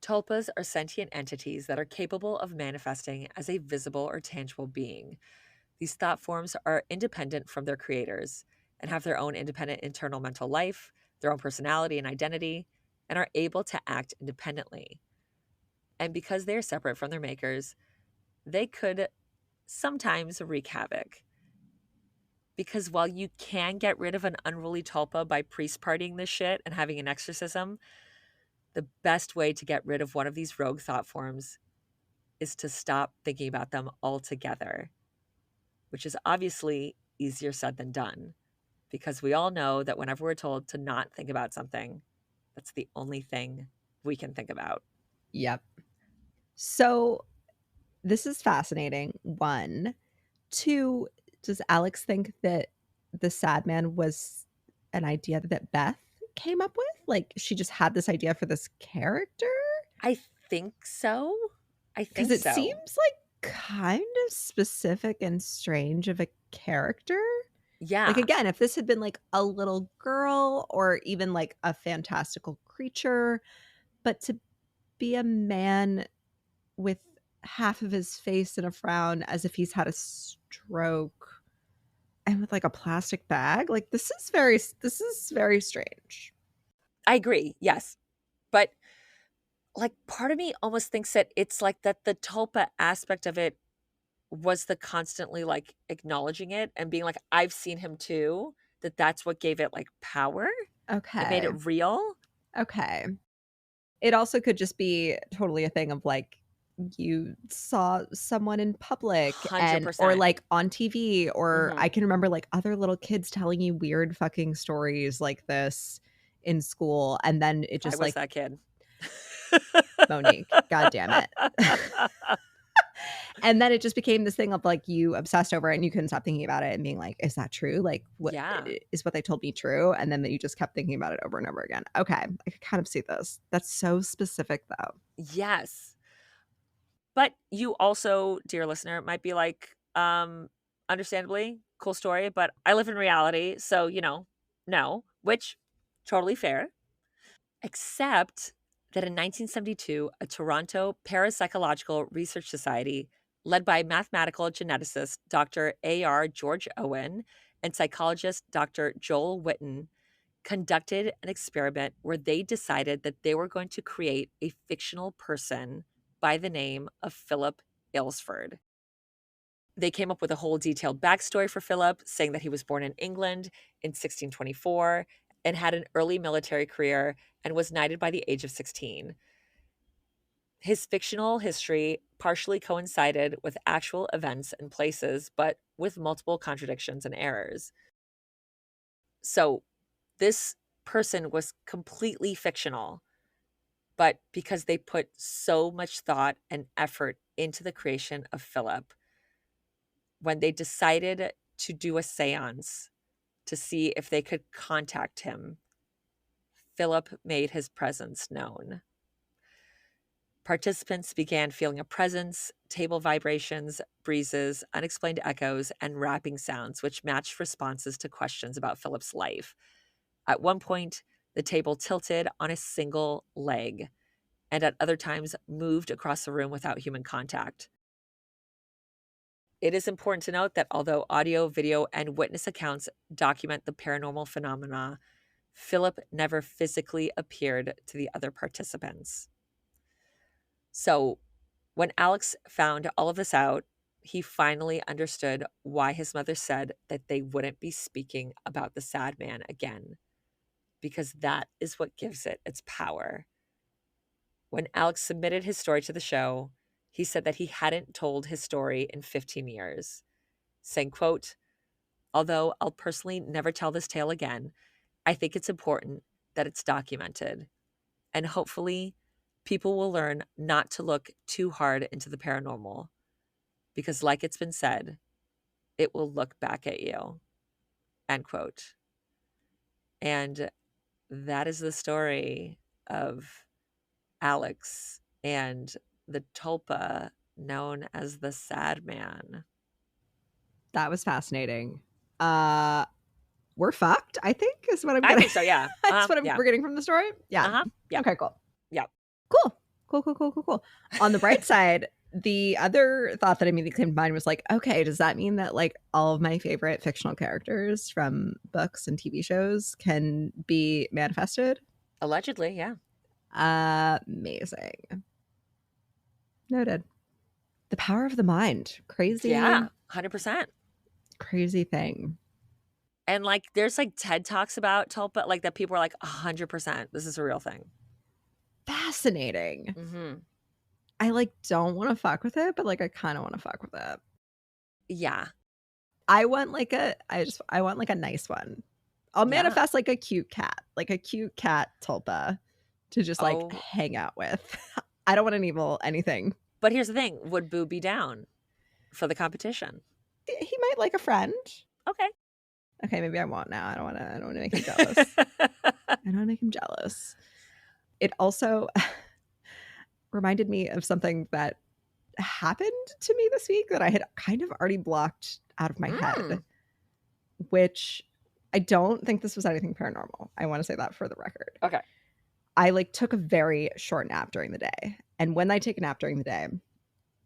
Tulpas are sentient entities that are capable of manifesting as a visible or tangible being. These thought forms are independent from their creators and have their own independent internal mental life, their own personality and identity, and are able to act independently. And because they are separate from their makers, they could sometimes wreak havoc. Because while you can get rid of an unruly tulpa by priest partying this shit and having an exorcism, the best way to get rid of one of these rogue thought forms is to stop thinking about them altogether, which is obviously easier said than done, because we all know that whenever we're told to not think about something, that's the only thing we can think about. Yep. So this is fascinating. 1. 2, does Alex think that the sad man was an idea that Beth came up with? Like she just had this idea for this character? I think so. Because it seems like kind of specific and strange of a character. Yeah. Like again, if this had been like a little girl or even like a fantastical creature, but to be a man with half of his face in a frown as if he's had a stroke and with like a plastic bag, like this is very strange. I agree. Yes. But like part of me almost thinks that it's like that the tulpa aspect of it was the constantly like acknowledging it and being like, I've seen him too, that's what gave it like power. Okay. It made it real. Okay. It also could just be totally a thing of like you saw someone in public and 100%. or like on TV or I can remember like other little kids telling you weird fucking stories like this in school and then it just I was that kid. Monique, god damn it. And then it just became this thing of like you obsessed over it and you couldn't stop thinking about it and being like, is that true? Like what is what they told me true? And then you just kept thinking about it over and over again. Okay, I could kind of see this. That's so specific though. Yes. But you also, dear listener, might be like, understandably, cool story, but I live in reality, so, no, which totally fair. Except that in 1972, a Toronto Parapsychological Research Society, led by mathematical geneticist Dr. A.R. George Owen and psychologist Dr. Joel Witten, conducted an experiment where they decided that they were going to create a fictional person by the name of Philip Ilsford. They came up with a whole detailed backstory for Philip, saying that he was born in England in 1624 and had an early military career and was knighted by the age of 16. His fictional history partially coincided with actual events and places, but with multiple contradictions and errors. So this person was completely fictional, but because they put so much thought and effort into the creation of Philip, when they decided to do a seance to see if they could contact him, Philip made his presence known. Participants began feeling a presence, table vibrations, breezes, unexplained echoes, and rapping sounds, which matched responses to questions about Philip's life. At one point, the table tilted on a single leg, and at other times moved across the room without human contact. It is important to note that although audio, video, and witness accounts document the paranormal phenomena, Philip never physically appeared to the other participants. So, when Alex found all of this out, he finally understood why his mother said that they wouldn't be speaking about the sad man again, because that is what gives it its power. When Alex submitted his story to the show, he said that he hadn't told his story in 15 years, saying, quote, "Although I'll personally never tell this tale again, I think it's important that it's documented. And hopefully, people will learn not to look too hard into the paranormal, because like it's been said, it will look back at you." End quote. And that is the story of Alex and the tulpa known as the sad man. That was fascinating. We're fucked, I think, is what I'm I getting. think so, yeah. That's what Yeah. we're getting from the story. Yeah. Yeah. Okay, cool. Yeah. Cool. On the bright side, the other thought that immediately came to mind was like, okay, does that mean that like all of my favorite fictional characters from books and TV shows can be manifested? Allegedly, yeah. Amazing. Noted. The power of the mind. Crazy. Yeah, 100%. Crazy thing. And like there's like TED Talks about tulpa, like that people are like 100%. This is a real thing. Fascinating. Mm-hmm. I like don't want to fuck with it, but like I kind of want to fuck with it. Yeah. I want like a nice one. I'll manifest like a cute cat tulpa to just like hang out with. I don't want an evil anything. But here's the thing: would Boo be down for the competition? He might like a friend. Okay, maybe I won't now. I don't want to make him jealous. I don't want to make him jealous. It also reminded me of something that happened to me this week that I had kind of already blocked out of my head, which I don't think this was anything paranormal. I want to say that for the record. Okay. I like took a very short nap during the day. And when I take a nap during the day,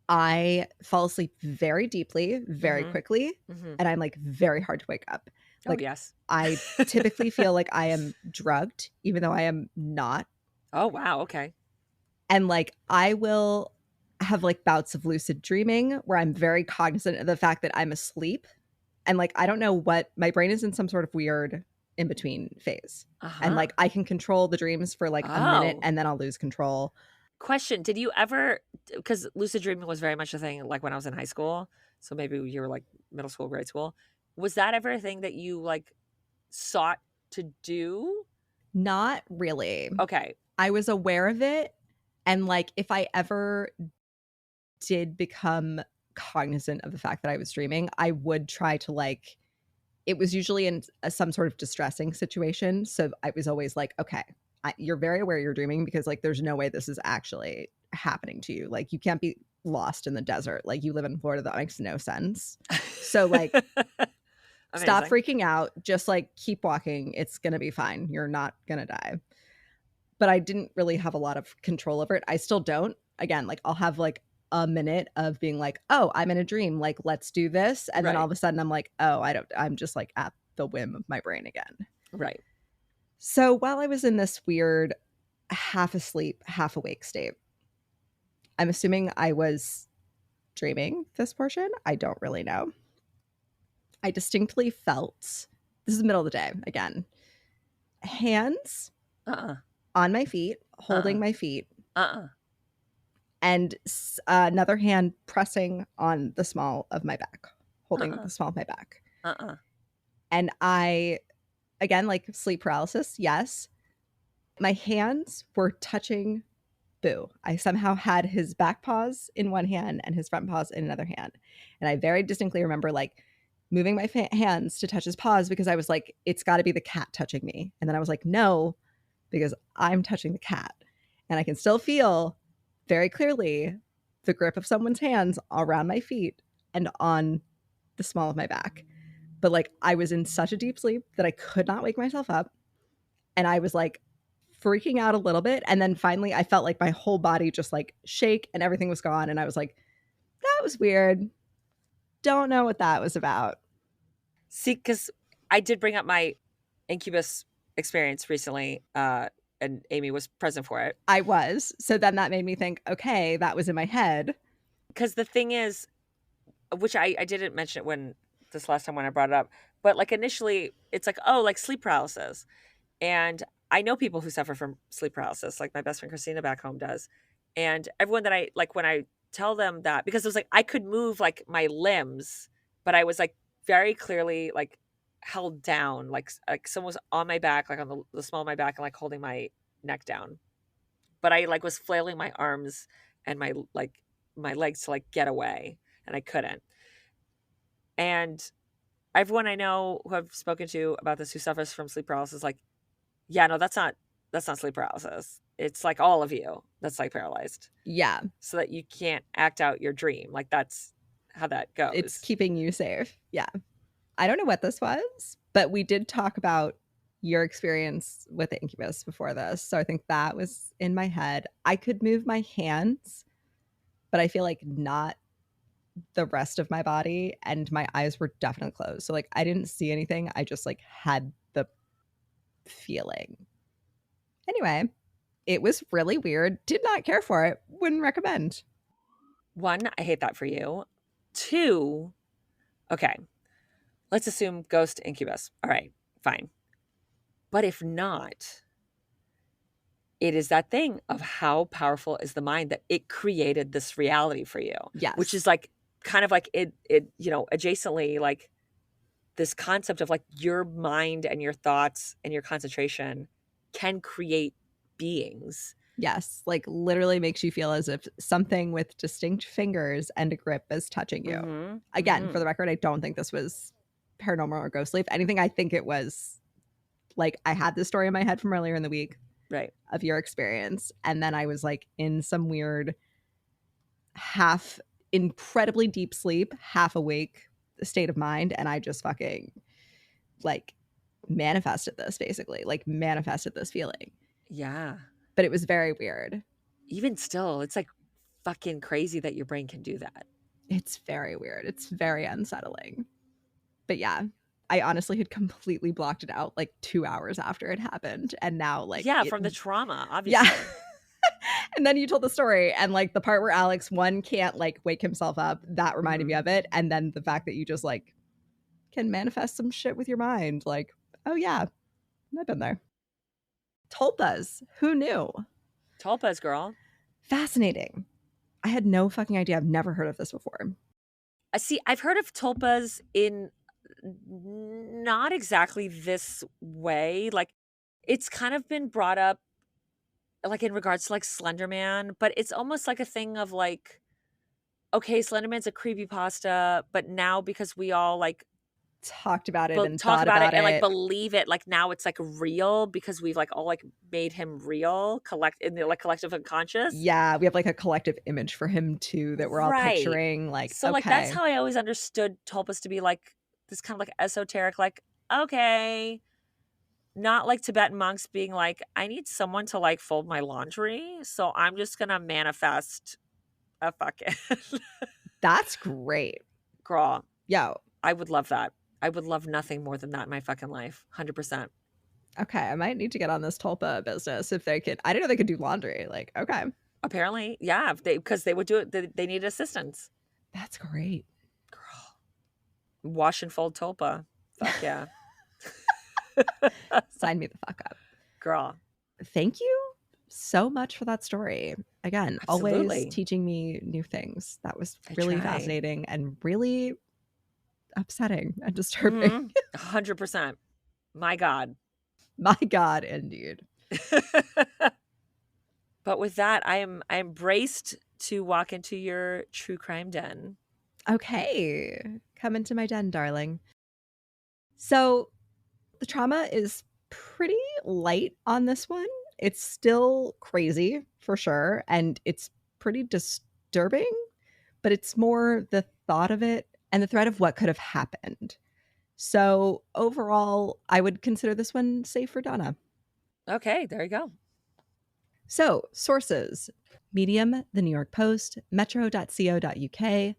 I fall asleep very deeply, very quickly, and I'm like very hard to wake up. Like, yes. I typically feel like I am drugged, even though I am not. Oh, wow. Okay. And like, I will have like bouts of lucid dreaming where I'm very cognizant of the fact that I'm asleep. And like, I don't know what, my brain is in some sort of weird in between phase. And like, I can control the dreams for like a minute and then I'll lose control. Question: did you ever, because lucid dreaming was very much a thing like when I was in high school, so maybe you were like middle school, grade school, was that ever a thing that you like sought to do? Not really. Okay. I was aware of it, and like if I ever did become cognizant of the fact that I was dreaming, I would try to like, it was usually in some sort of distressing situation, so I was always like, okay, you're very aware you're dreaming because like there's no way this is actually happening to you. Like you can't be lost in the desert. Like, you live in Florida, that makes no sense. So, like, stop Amazing. freaking out. Just, like, keep walking. It's gonna be fine. You're not gonna die. But I didn't really have a lot of control over it. I still don't. Again, like, I'll have, like, a minute of being like, oh, I'm in a dream. Like, let's do this. And then all Right. of a sudden I'm like, oh, I'm just, like, at the whim of my brain again. Right. So while I was in this weird half asleep, half awake state, I'm assuming I was dreaming this portion. I don't really know. I distinctly felt, this is the middle of the day again, hands Uh-uh. on my feet, holding Uh-uh. my feet, Uh-uh. and another hand pressing on the small of my back, holding Uh-uh. the small of my back. Uh-uh. And I, again, like sleep paralysis, yes. My hands were touching Boo. I somehow had his back paws in one hand and his front paws in another hand. And I very distinctly remember like moving my hands to touch his paws because I was like, it's got to be the cat touching me. And then I was like, no, because I'm touching the cat. And I can still feel very clearly the grip of someone's hands around my feet and on the small of my back. But like, I was in such a deep sleep that I could not wake myself up. And I was like freaking out a little bit. And then finally I felt like my whole body just like shake and everything was gone. And I was like, that was weird. Don't know what that was about. See, because I did bring up my incubus experience recently, and Amy was present for it. I was. So then that made me think, okay, that was in my head. Because the thing is, which I didn't mention it when this last time when I brought it up, but like initially it's like, oh, like sleep paralysis. And I know people who suffer from sleep paralysis, like my best friend Christina back home does. And everyone that I like, when I tell them that, because it was like I could move like my limbs, but I was like very clearly like held down, like someone was on my back, like on the small of my back, and like holding my neck down. But I like was flailing my arms and my legs to like get away, and I couldn't. And everyone I know who I've spoken to about this who suffers from sleep paralysis, like, yeah, no, that's not sleep paralysis. It's like all of you that's like paralyzed. Yeah. So that you can't act out your dream. Like that's how that goes. It's keeping you safe. Yeah. I don't know what this was, but we did talk about your experience with the incubus before this. So I think that was in my head. I could move my hands, but I feel like not the rest of my body, and my eyes were definitely closed. So like I didn't see anything. I just like had the feeling. Anyway, it was really weird. Did not care for it. Wouldn't recommend. 1, I hate that for you. 2, okay, let's assume ghost incubus. All right, fine. But if not, it is that thing of how powerful is the mind that it created this reality for you. Yes. Which is like kind of like it adjacently, like this concept of like your mind and your thoughts and your concentration can create beings. Yes, like literally makes you feel as if something with distinct fingers and a grip is touching you. Mm-hmm. Again, Mm-hmm. for the record, I don't think this was paranormal or ghostly. If anything, I think it was like I had this story in my head from earlier in the week, right, of your experience. And then I was like in some weird half incredibly deep sleep, half awake state of mind. And I just fucking like manifested this basically, like manifested this feeling. yeah. But it was very weird. Even still, it's like fucking crazy that your brain can do that. It's very weird. It's very unsettling. But yeah, I honestly had completely blocked it out like 2 hours after it happened. And now like from the trauma, obviously. Yeah. And then you told the story, and like the part where Alex can't like wake himself up, that reminded me of it. And then the fact that you just like can manifest some shit with your mind, like, oh yeah, I've been there. Tulpas, who knew? Tulpas, girl. Fascinating. I had no fucking idea. I've never heard of this before. See, I've heard of tulpas in not exactly this way. Like, it's kind of been brought up, like in regards to like Slenderman, but it's almost like a thing of like, okay, Slenderman's a creepypasta, but now because we all like talked about it But and talk thought about it about and, like, it. believe it, like, now it's, like, real because we've, like, all, like, made him real in the, like, collective unconscious. Yeah, we have like a collective image for him too that we're all Right. picturing. Like, So, like, that's okay, how I always understood tulpas to be, like, this kind of, like, esoteric, like, okay, not like Tibetan monks being like, "I need someone to, like, fold my laundry, so I'm just gonna manifest a fucking" that's great. Girl, Yo, I would love that. I would love nothing more than that in my fucking life, 100%. okay, I might need to get on this tulpa business if they could. I didn't know they could do laundry. Like, okay, Apparently, yeah, if because they would do it they need assistance. that's great. Girl, wash and fold tulpa. Fuck yeah. Sign me the fuck up. Girl, Thank you so much for that story. Again, always absolutely. teaching me new things. That was I really try. fascinating and really upsetting and disturbing. Mhm. 100%. My god. My God, indeed. But with that, I am braced to walk into your true crime den. Okay, come into my den, darling. So the trauma is pretty light on this one. It's still crazy for sure, and it's pretty disturbing, but it's more the thought of it and the threat of what could have happened. So overall, I would consider this one safe for Donna. Okay, there you go. So sources: Medium, The New York Post, Metro.co.uk,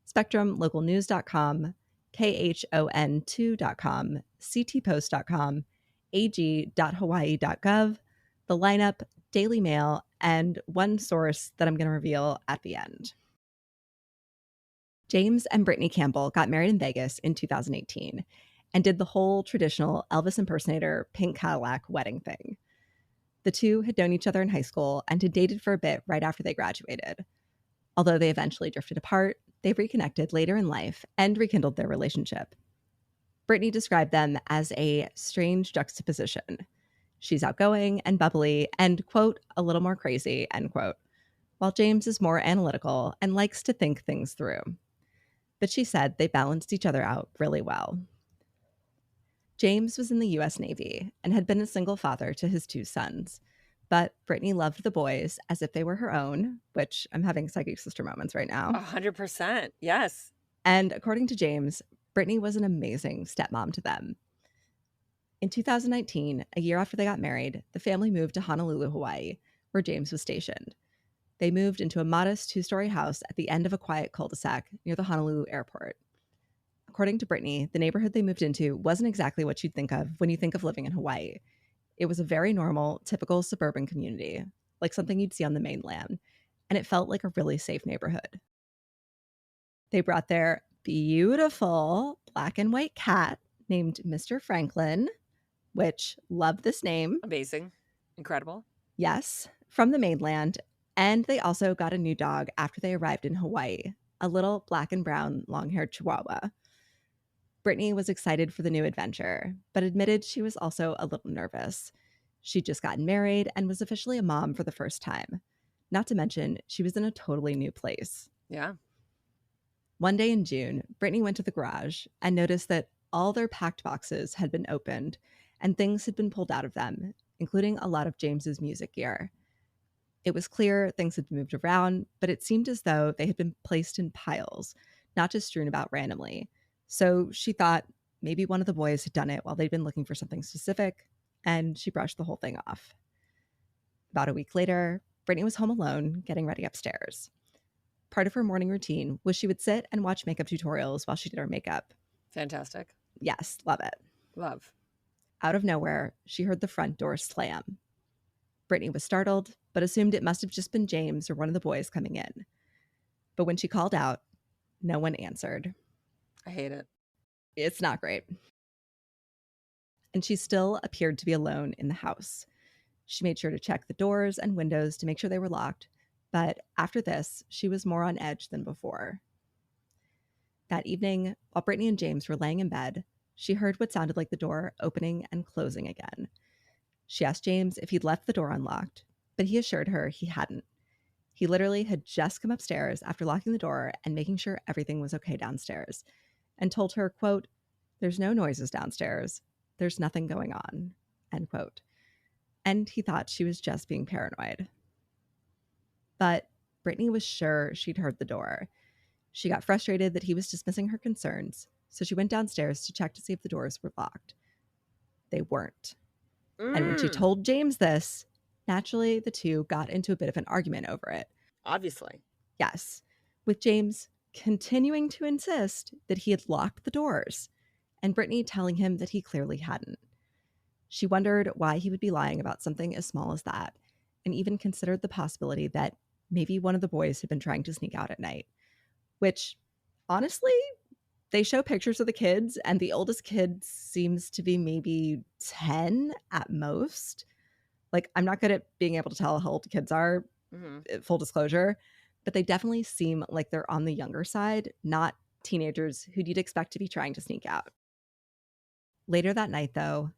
Spectrum, localnews.com, KHON2.com, CTPost.com, AG.hawaii.gov, The Lineup, Daily Mail, and one source that I'm going to reveal at the end. James and Brittany Campbell got married in Vegas in 2018 and did the whole traditional Elvis impersonator pink Cadillac wedding thing. The two had known each other in high school and had dated for a bit right after they graduated. Although they eventually drifted apart, they reconnected later in life and rekindled their relationship. Brittany described them as a strange juxtaposition. She's outgoing and bubbly and, quote, a little more crazy, end quote, while James is more analytical and likes to think things through. But she said they balanced each other out really well. James was in the US Navy and had been a single father to his two sons. But Brittany loved the boys as if they were her own, which I'm having psychic sister moments right now. 100%. Yes. And according to James, Brittany was an amazing stepmom to them. In 2019, a year after they got married, the family moved to Honolulu, Hawaii, where James was stationed. They moved into a modest two-story house at the end of a quiet cul-de-sac near the Honolulu airport. According to Brittany, the neighborhood they moved into wasn't exactly what you'd think of when you think of living in Hawaii. It was a very normal, typical suburban community, like something you'd see on the mainland, and it felt like a really safe neighborhood. They brought their beautiful black and white cat named Mr. Franklin, which loved this name, Amazing. Incredible. yes, from the mainland. And they also got a new dog after they arrived in Hawaii, a little black and brown long haired chihuahua. Brittany was excited for the new adventure, but admitted she was also a little nervous. She'd just gotten married and was officially a mom for the first time. Not to mention, she was in a totally new place. Yeah. One day in June, Brittany went to the garage and noticed that all their packed boxes had been opened and things had been pulled out of them, including a lot of James's music gear. It was clear things had been moved around, but it seemed as though they had been placed in piles, not just strewn about randomly. So she thought maybe one of the boys had done it while they'd been looking for something specific, and she brushed the whole thing off. About a week later, Brittany was home alone, getting ready upstairs. Part of her morning routine was she would sit and watch makeup tutorials while she did her makeup. Fantastic. Yes, love it. Love. Out of nowhere, she heard the front door slam. Brittany was startled, but assumed it must have just been James or one of the boys coming in. But when she called out, no one answered. I hate it. It's not great. And she still appeared to be alone in the house. She made sure to check the doors and windows to make sure they were locked, but after this, she was more on edge than before. That evening, while Brittany and James were laying in bed, she heard what sounded like the door opening and closing again. She asked James if he'd left the door unlocked, but he assured her he hadn't. He literally had just come upstairs after locking the door and making sure everything was okay downstairs, and told her, quote, There's no noises downstairs. There's nothing going on, end quote. And he thought she was just being paranoid. But Brittany was sure she'd heard the door. She got frustrated that he was dismissing her concerns, so she went downstairs to check to see if the doors were locked. They weren't. And when she told James this, naturally the two got into a bit of an argument over it. Obviously. Yes, with James continuing to insist that he had locked the doors, and Brittany telling him that he clearly hadn't. She wondered why he would be lying about something as small as that, and even considered the possibility that maybe one of the boys had been trying to sneak out at night. Which, honestly, they show pictures of the kids, and the oldest kid seems to be maybe 10 at most. Like, I'm not good at being able to tell how old kids are, full disclosure, but they definitely seem like they're on the younger side, not teenagers who you'd expect to be trying to sneak out. Later that night, though,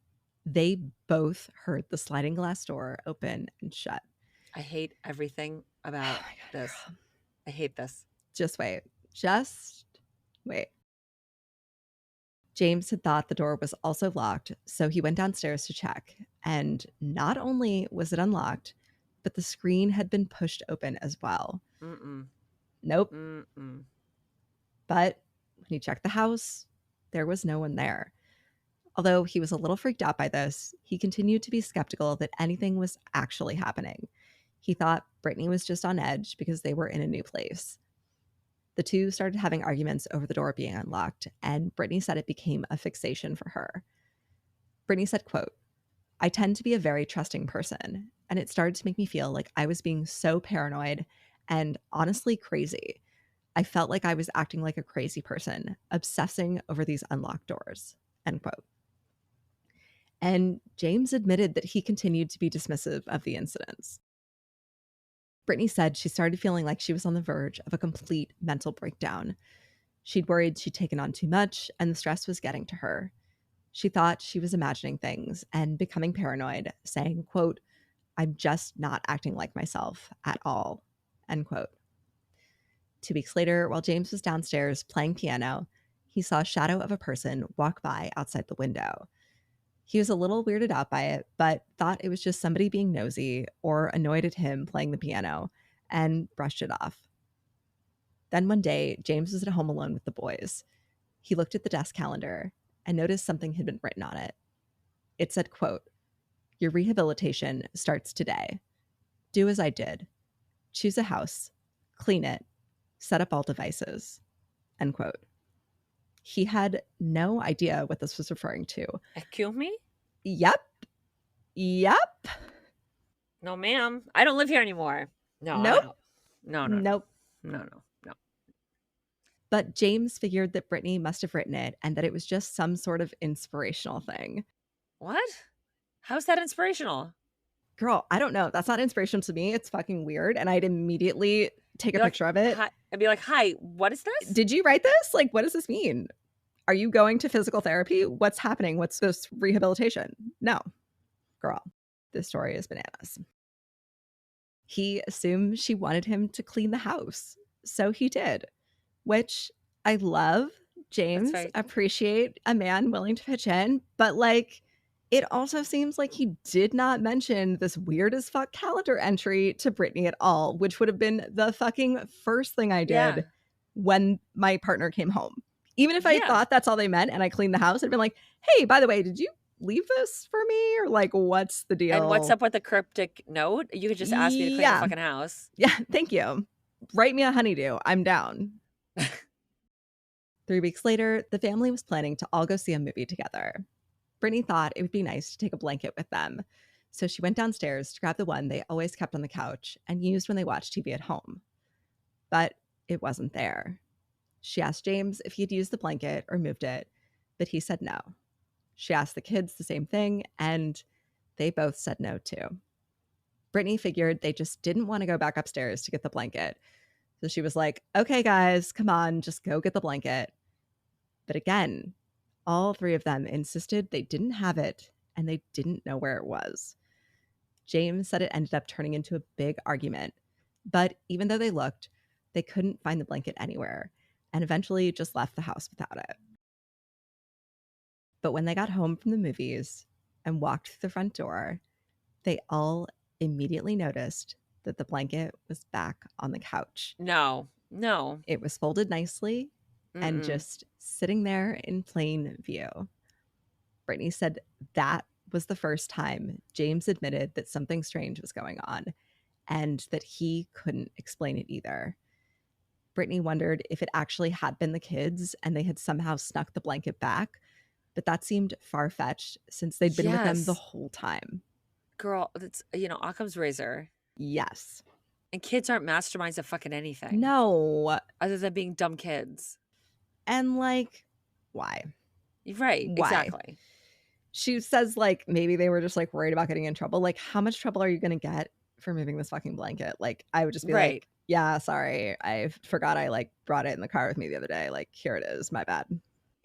they both heard the sliding glass door open and shut. I hate everything about this. Girl. I hate this. Just wait. Just wait. James had thought the door was also locked, so he went downstairs to check. And not only was it unlocked, but the screen had been pushed open as well. Nope. But when he checked the house, there was no one there. Although he was a little freaked out by this, he continued to be skeptical that anything was actually happening. He thought Brittany was just on edge because they were in a new place. The two started having arguments over the door being unlocked, and Brittany said it became a fixation for her. Brittany said, quote, "I tend to be a very trusting person, and it started to make me feel like I was being so paranoid and honestly crazy. I felt like I was acting like a crazy person, obsessing over these unlocked doors," end quote. And James admitted that he continued to be dismissive of the incidents. Brittany said she started feeling like she was on the verge of a complete mental breakdown. She'd worried she'd taken on too much, and the stress was getting to her. She thought she was imagining things and becoming paranoid, saying, quote, "I'm just not acting like myself at all," end quote. 2 weeks later, while James was downstairs playing piano, he saw a shadow of a person walk by outside the window. He was a little weirded out by it, but thought it was just somebody being nosy or annoyed at him playing the piano and brushed it off. Then one day, James was at home alone with the boys. He looked at the desk calendar and noticed something had been written on it. It said, quote, "Your rehabilitation starts today. Do as I did. Choose a house, clean it, set up all devices," end quote. He had no idea what this was referring to. Excuse me? Yep. No, ma'am. I don't live here anymore. No. Nope. No. But James figured that Brittany must have written it and that it was just some sort of inspirational thing. What? How's that inspirational? Girl, I don't know. That's not inspirational to me. It's fucking weird. And I'd immediately take a picture of it. I'd be like, "Hi, what is this? Did you write this? Like, what does this mean? Are you going to physical therapy? What's happening? What's this rehabilitation?" No. Girl, this story is bananas. He assumed she wanted him to clean the house. So he did, which I love. James, appreciate a man willing to pitch in, but like, it also seems like he did not mention this weird as fuck calendar entry to Brittany at all, which would have been the fucking first thing I did when my partner came home. Even if I thought that's all they meant and I cleaned the house, I'd been like, "Hey, by the way, did you leave this for me?" Or like, what's the deal? And what's up with the cryptic note? You could just ask me to clean the fucking house. Yeah, thank you. Write me a honeydew. I'm down. 3 weeks later, the family was planning to all go see a movie together. Brittany thought it would be nice to take a blanket with them, so she went downstairs to grab the one they always kept on the couch and used when they watched TV at home. But it wasn't there. She asked James if he'd used the blanket or moved it, but he said no. She asked the kids the same thing, and they both said no too. Brittany figured they just didn't want to go back upstairs to get the blanket. So she was like, "Okay, guys, come on, just go get the blanket." But again, all 3 of them insisted they didn't have it and they didn't know where it was. James said it ended up turning into a big argument. But even though they looked, they couldn't find the blanket anywhere and eventually just left the house without it. But when they got home from the movies and walked through the front door, they all immediately noticed that the blanket was back on the couch. No. No. It was folded nicely and Mm-mm. just sitting there in plain view. Brittany said that was the first time James admitted that something strange was going on and that he couldn't explain it either. Brittany wondered if it actually had been the kids and they had somehow snuck the blanket back, but that seemed far-fetched since they'd been with them the Yes. whole time. Girl, it's, Occam's razor. Yes. And kids aren't masterminds of fucking anything. No. Other than being dumb kids. And like, why? Right. Why? Exactly. She says like maybe they were just like worried about getting in trouble. Like, how much trouble are you going to get for moving this fucking blanket? Like, I would just be Right. like, yeah, sorry. I forgot I like brought it in the car with me the other day. Like, here it is. My bad.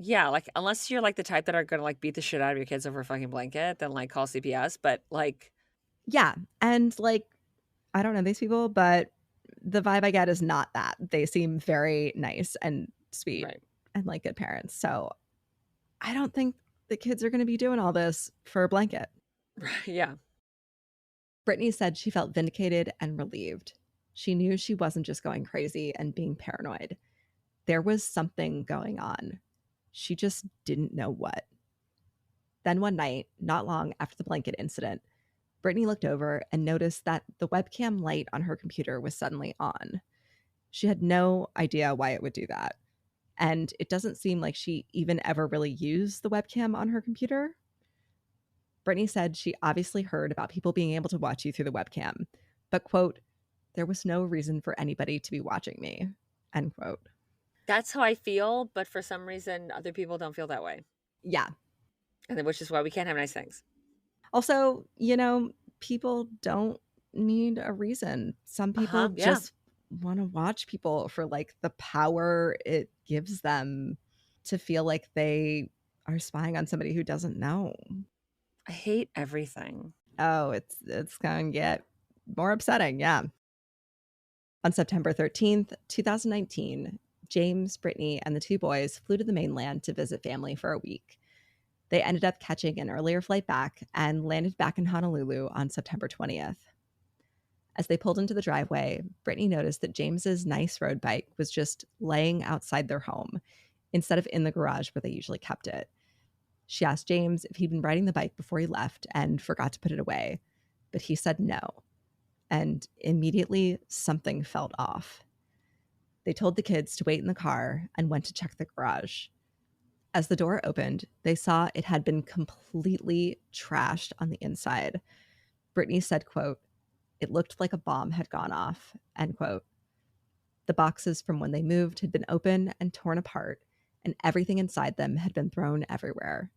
Yeah, like unless you're like the type that are gonna like beat the shit out of your kids over a fucking blanket, then like call CPS. But like, Yeah. And like, I don't know these people, but the vibe I get is not that. They seem very nice and sweet right. and like good parents. So I don't think the kids are going to be doing all this for a blanket. Yeah. Brittany said she felt vindicated and relieved. She knew she wasn't just going crazy and being paranoid. There was something going on. She just didn't know what. Then one night, not long after the blanket incident, Brittany looked over and noticed that the webcam light on her computer was suddenly on. She had no idea why it would do that. And it doesn't seem like she even ever really used the webcam on her computer. Brittany said she obviously heard about people being able to watch you through the webcam, but, quote, there was no reason for anybody to be watching me, end quote. That's how I feel, but for some reason other people don't feel that way. Yeah. And then, which is why we can't have nice things. Also, people don't need a reason. Some people Yeah. just want to watch people for like the power it gives them to feel like they are spying on somebody who doesn't know. I hate everything. Oh, it's going to get more upsetting. Yeah. On September 13th, 2019, James, Brittany, and the two boys flew to the mainland to visit family for a week. They ended up catching an earlier flight back and landed back in Honolulu on September 20th. As they pulled into the driveway, Brittany noticed that James's nice road bike was just laying outside their home instead of in the garage where they usually kept it. She asked James if he'd been riding the bike before he left and forgot to put it away, but he said no. And immediately something felt off. They told the kids to wait in the car and went to check the garage. As the door opened, they saw it had been completely trashed on the inside. Brittany said, quote, it looked like a bomb had gone off, end quote. The boxes from when they moved had been open and torn apart, and everything inside them had been thrown everywhere.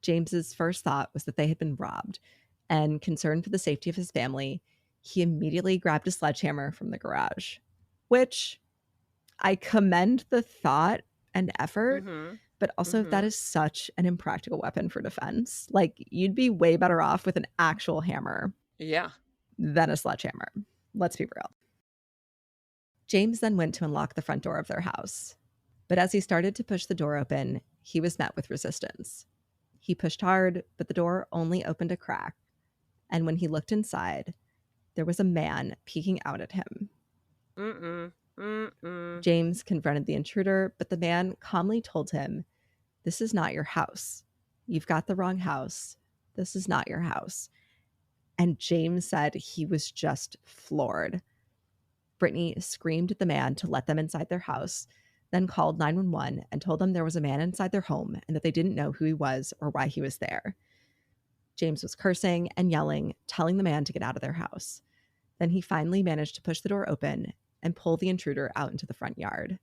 James's first thought was that they had been robbed, and concerned for the safety of his family, he immediately grabbed a sledgehammer from the garage, which I commend the thought and effort, but also that is such an impractical weapon for defense. Like, you'd be way better off with an actual hammer. Yeah. Than a sledgehammer. Let's be real. James then went to unlock the front door of their house. But as he started to push the door open, he was met with resistance. He pushed hard, but the door only opened a crack. And when he looked inside, there was a man peeking out at him. James confronted the intruder, but the man calmly told him, this is not your house. You've got the wrong house. This is not your house. And James said he was just floored. Brittany screamed at the man to let them inside their house, then called 911 and told them there was a man inside their home and that they didn't know who he was or why he was there. James was cursing and yelling, telling the man to get out of their house. Then he finally managed to push the door open and pull the intruder out into the front yard.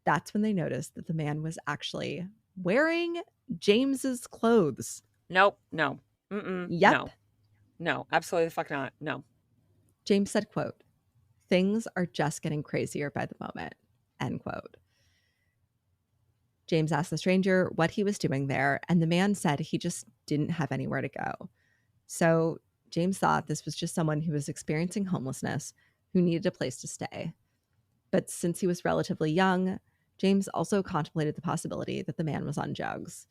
That's when they noticed that the man was actually wearing James's clothes. Nope. No. Yep. No. No, absolutely the fuck not. No. James said, quote, things are just getting crazier by the moment, end quote. James asked the stranger what he was doing there, and the man said he just didn't have anywhere to go. So James thought this was just someone who was experiencing homelessness who needed a place to stay. But since he was relatively young, James also contemplated the possibility that the man was on drugs.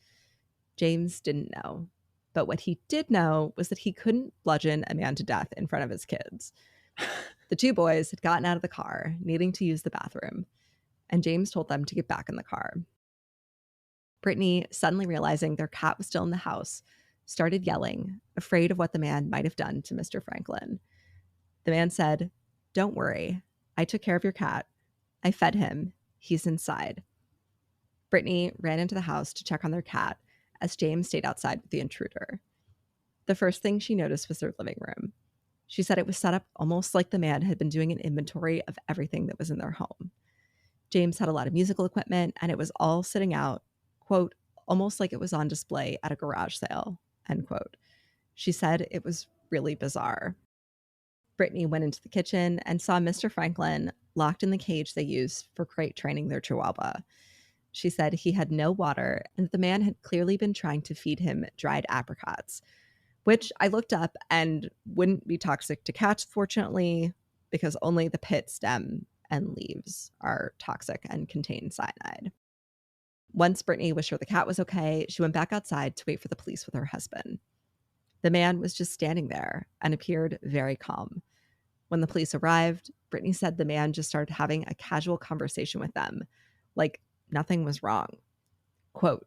James didn't know. But what he did know was that he couldn't bludgeon a man to death in front of his kids. The two boys had gotten out of the car, needing to use the bathroom, and James told them to get back in the car. Brittany, suddenly realizing their cat was still in the house, started yelling, afraid of what the man might have done to Mr. Franklin. The man said, "Don't worry. I took care of your cat. I fed him. He's inside." Brittany ran into the house to check on their cat as James stayed outside with the intruder. The first thing she noticed was their living room. She said it was set up almost like the man had been doing an inventory of everything that was in their home. James had a lot of musical equipment, and it was all sitting out, quote, almost like it was on display at a garage sale, end quote. She said it was really bizarre. Brittany went into the kitchen and saw Mr. Franklin locked in the cage they used for crate training their chihuahua. She said he had no water and that the man had clearly been trying to feed him dried apricots, which I looked up and wouldn't be toxic to cats, fortunately, because only the pit stem and leaves are toxic and contain cyanide. Once Brittany was sure the cat was okay, she went back outside to wait for the police with her husband. The man was just standing there and appeared very calm. When the police arrived, Brittany said the man just started having a casual conversation with them, like nothing was wrong. Quote,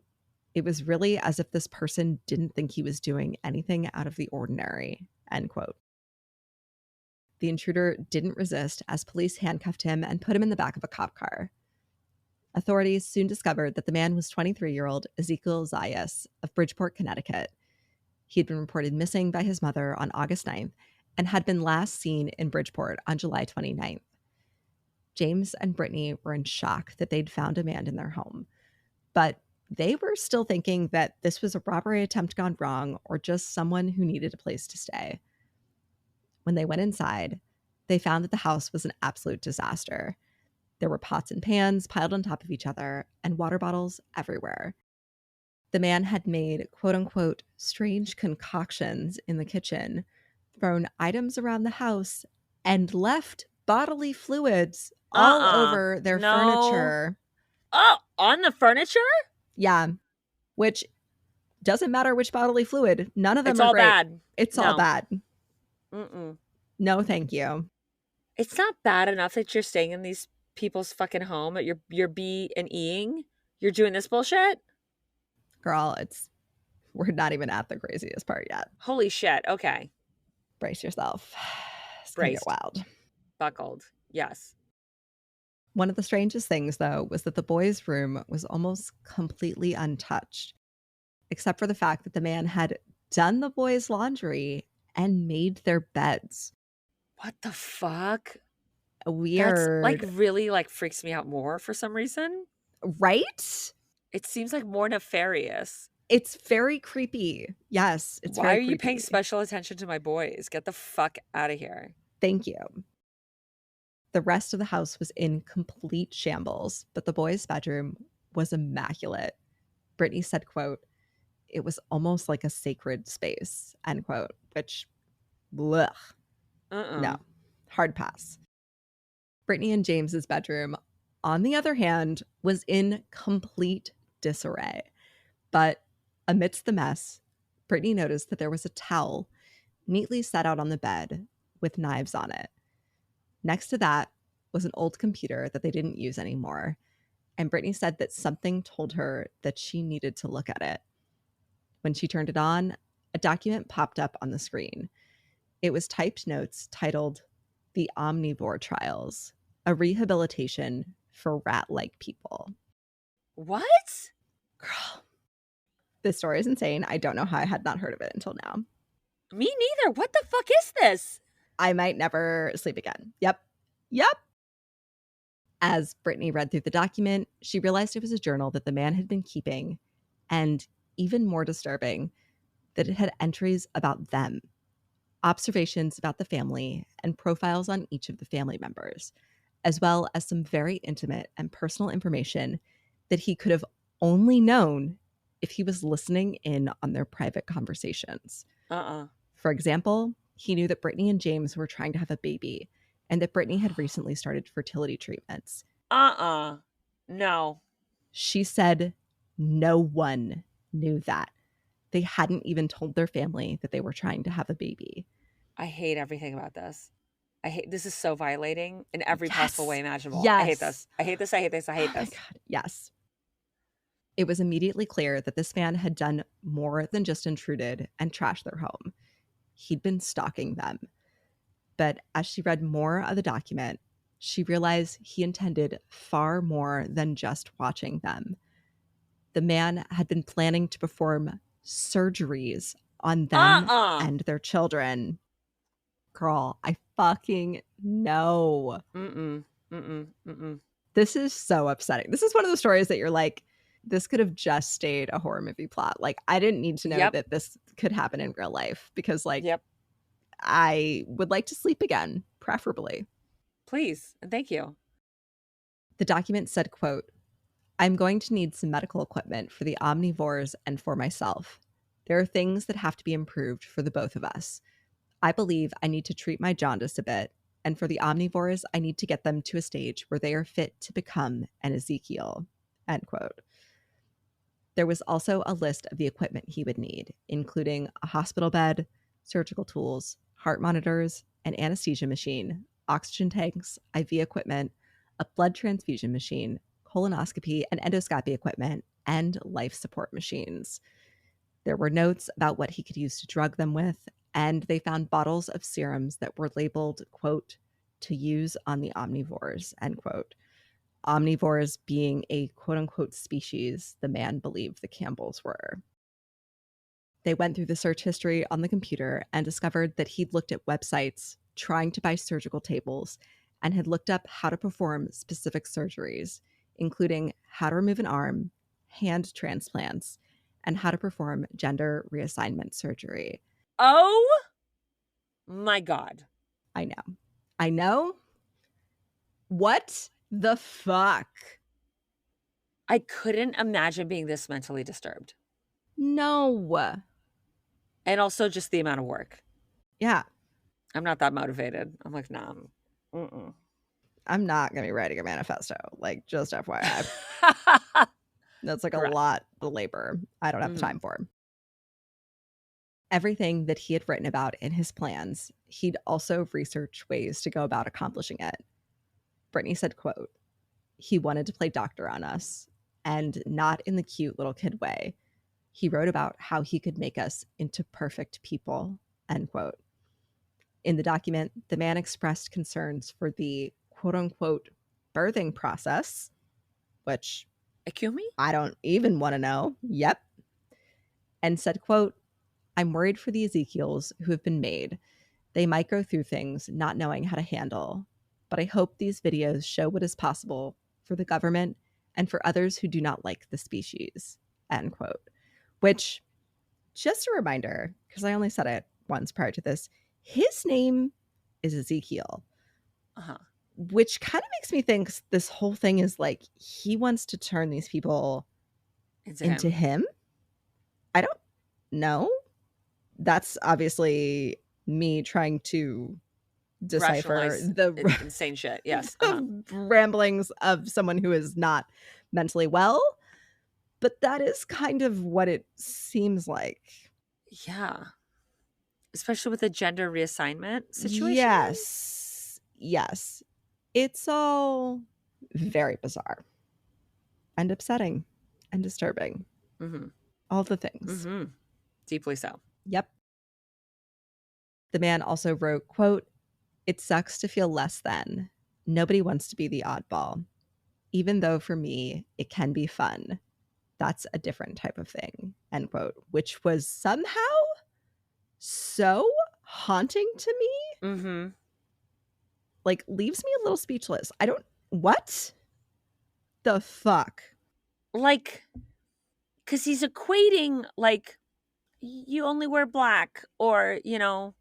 "It was really as if this person didn't think he was doing anything out of the ordinary," end quote. The intruder didn't resist as police handcuffed him and put him in the back of a cop car. Authorities soon discovered that the man was 23-year-old Ezekiel Zayas of Bridgeport, Connecticut. He had been reported missing by his mother on August 9th and had been last seen in Bridgeport on July 29th. James and Brittany were in shock that they'd found a man in their home, but they were still thinking that this was a robbery attempt gone wrong or just someone who needed a place to stay. When they went inside, they found that the house was an absolute disaster. There were pots and pans piled on top of each other and water bottles everywhere. The man had made, quote unquote, strange concoctions in the kitchen, thrown items around the house, and left bodily fluids all over their furniture. Oh, on the furniture? Yeah, which doesn't matter which bodily fluid. None of them It's are all great. bad. It's all No. bad. Mm-mm. No, thank you. It's not bad enough that you're staying in these people's fucking home at your B and Eing. You're doing this bullshit? Girl, we're not even at the craziest part yet. Holy shit. Okay. Brace yourself. It's gonna get Braced. wild. Buckled. Yes. One of the strangest things, though, was that the boys' room was almost completely untouched, except for the fact that the man had done the boys' laundry and made their beds. What the fuck? Weird. That's really freaks me out more for some reason. Right? It seems like more nefarious. It's very creepy. Yes, it's Why very are you creepy. paying special attention to my boys? Get the fuck out of here. Thank you. The rest of the house was in complete shambles, but the boys' bedroom was immaculate. Brittany said, quote, "It was almost like a sacred space," end quote, which, blech. No, hard pass. Brittany and James's bedroom, on the other hand, was in complete disarray. But amidst the mess, Brittany noticed that there was a towel neatly set out on the bed with knives on it. Next to that was an old computer that they didn't use anymore, and Brittany said that something told her that she needed to look at it. When she turned it on, a document popped up on the screen. It was typed notes titled "The Omnivore Trials, a Rehabilitation for Rat-like People." What? Girl, this story is insane. I don't know how I had not heard of it until now. Me neither. What the fuck is this? I might never sleep again. Yep. As Brittany read through the document, she realized it was a journal that the man had been keeping, and even more disturbing, that it had entries about them, observations about the family, and profiles on each of the family members, as well as some very intimate and personal information that he could have only known if he was listening in on their private conversations. For example, he knew that Brittany and James were trying to have a baby, and that Brittany had recently started fertility treatments. No. She said no one knew that. They hadn't even told their family that they were trying to have a baby. I hate everything about this. This is so violating in every possible way Yes. imaginable. I hate Yes. this. I hate this. I hate this. I hate Oh my this. God. Yes. It was immediately clear that this man had done more than just intruded and trashed their home. He'd been stalking them. But as she read more of the document, she realized he intended far more than just watching them. The man had been planning to perform surgeries on them and their children. Girl, I fucking know. This is so upsetting. This is one of the stories that you're like, this could have just stayed a horror movie plot. Like, I didn't need to know that this could happen in real life because, like, I would like to sleep again, preferably. Please, and thank you. The document said, quote, "I'm going to need some medical equipment for the omnivores and for myself. There are things that have to be improved for the both of us. I believe I need to treat my jaundice a bit, and for the omnivores, I need to get them to a stage where they are fit to become an Ezekiel," end quote. There was also a list of the equipment he would need, including a hospital bed, surgical tools, heart monitors, an anesthesia machine, oxygen tanks, IV equipment, a blood transfusion machine, colonoscopy and endoscopy equipment, and life support machines. There were notes about what he could use to drug them with, and they found bottles of serums that were labeled, quote, "to use on the omnivores," end quote. Omnivores being a quote-unquote species the man believed the Campbells were. They went through the search history on the computer and discovered that he'd looked at websites trying to buy surgical tables and had looked up how to perform specific surgeries, including how to remove an arm, hand transplants, and how to perform gender reassignment surgery. Oh my God. I know. What the fuck? I couldn't imagine being this mentally disturbed. No. And also just the amount of work. Yeah. I'm not that motivated. I'm like, nah. I'm not going to be writing a manifesto. Like, just FYI. That's like Correct. a lot of labor I don't have the time for. Everything that he had written about in his plans, he'd also researched ways to go about accomplishing it. Brittany said, quote, "He wanted to play doctor on us, and not in the cute little kid way. He wrote about how he could make us into perfect people," end quote. In the document, the man expressed concerns for the quote-unquote birthing process, which I don't even want to know. Yep. And said, quote, "I'm worried for the Ezekiels who have been made. They might go through things not knowing how to handle, but I hope these videos show what is possible for the government and for others who do not like the species," end quote. Which, just a reminder, because I only said it once prior to this, his name is Ezekiel. Which kind of makes me think this whole thing is like he wants to turn these people into him. I don't know. That's obviously me trying to decipher the insane shit. Yes. Ramblings of someone who is not mentally well. But that is kind of what it seems like. Yeah. Especially with the gender reassignment situation. Yes. It's all very bizarre and upsetting and disturbing. All the things. Deeply so. Yep. The man also wrote, quote, "It sucks to feel less than. Nobody wants to be the oddball. Even though for me, it can be fun. That's a different type of thing," end quote, which was somehow so haunting to me. Like, leaves me a little speechless. What the fuck? Like, because he's equating, like, you only wear black, or, you know,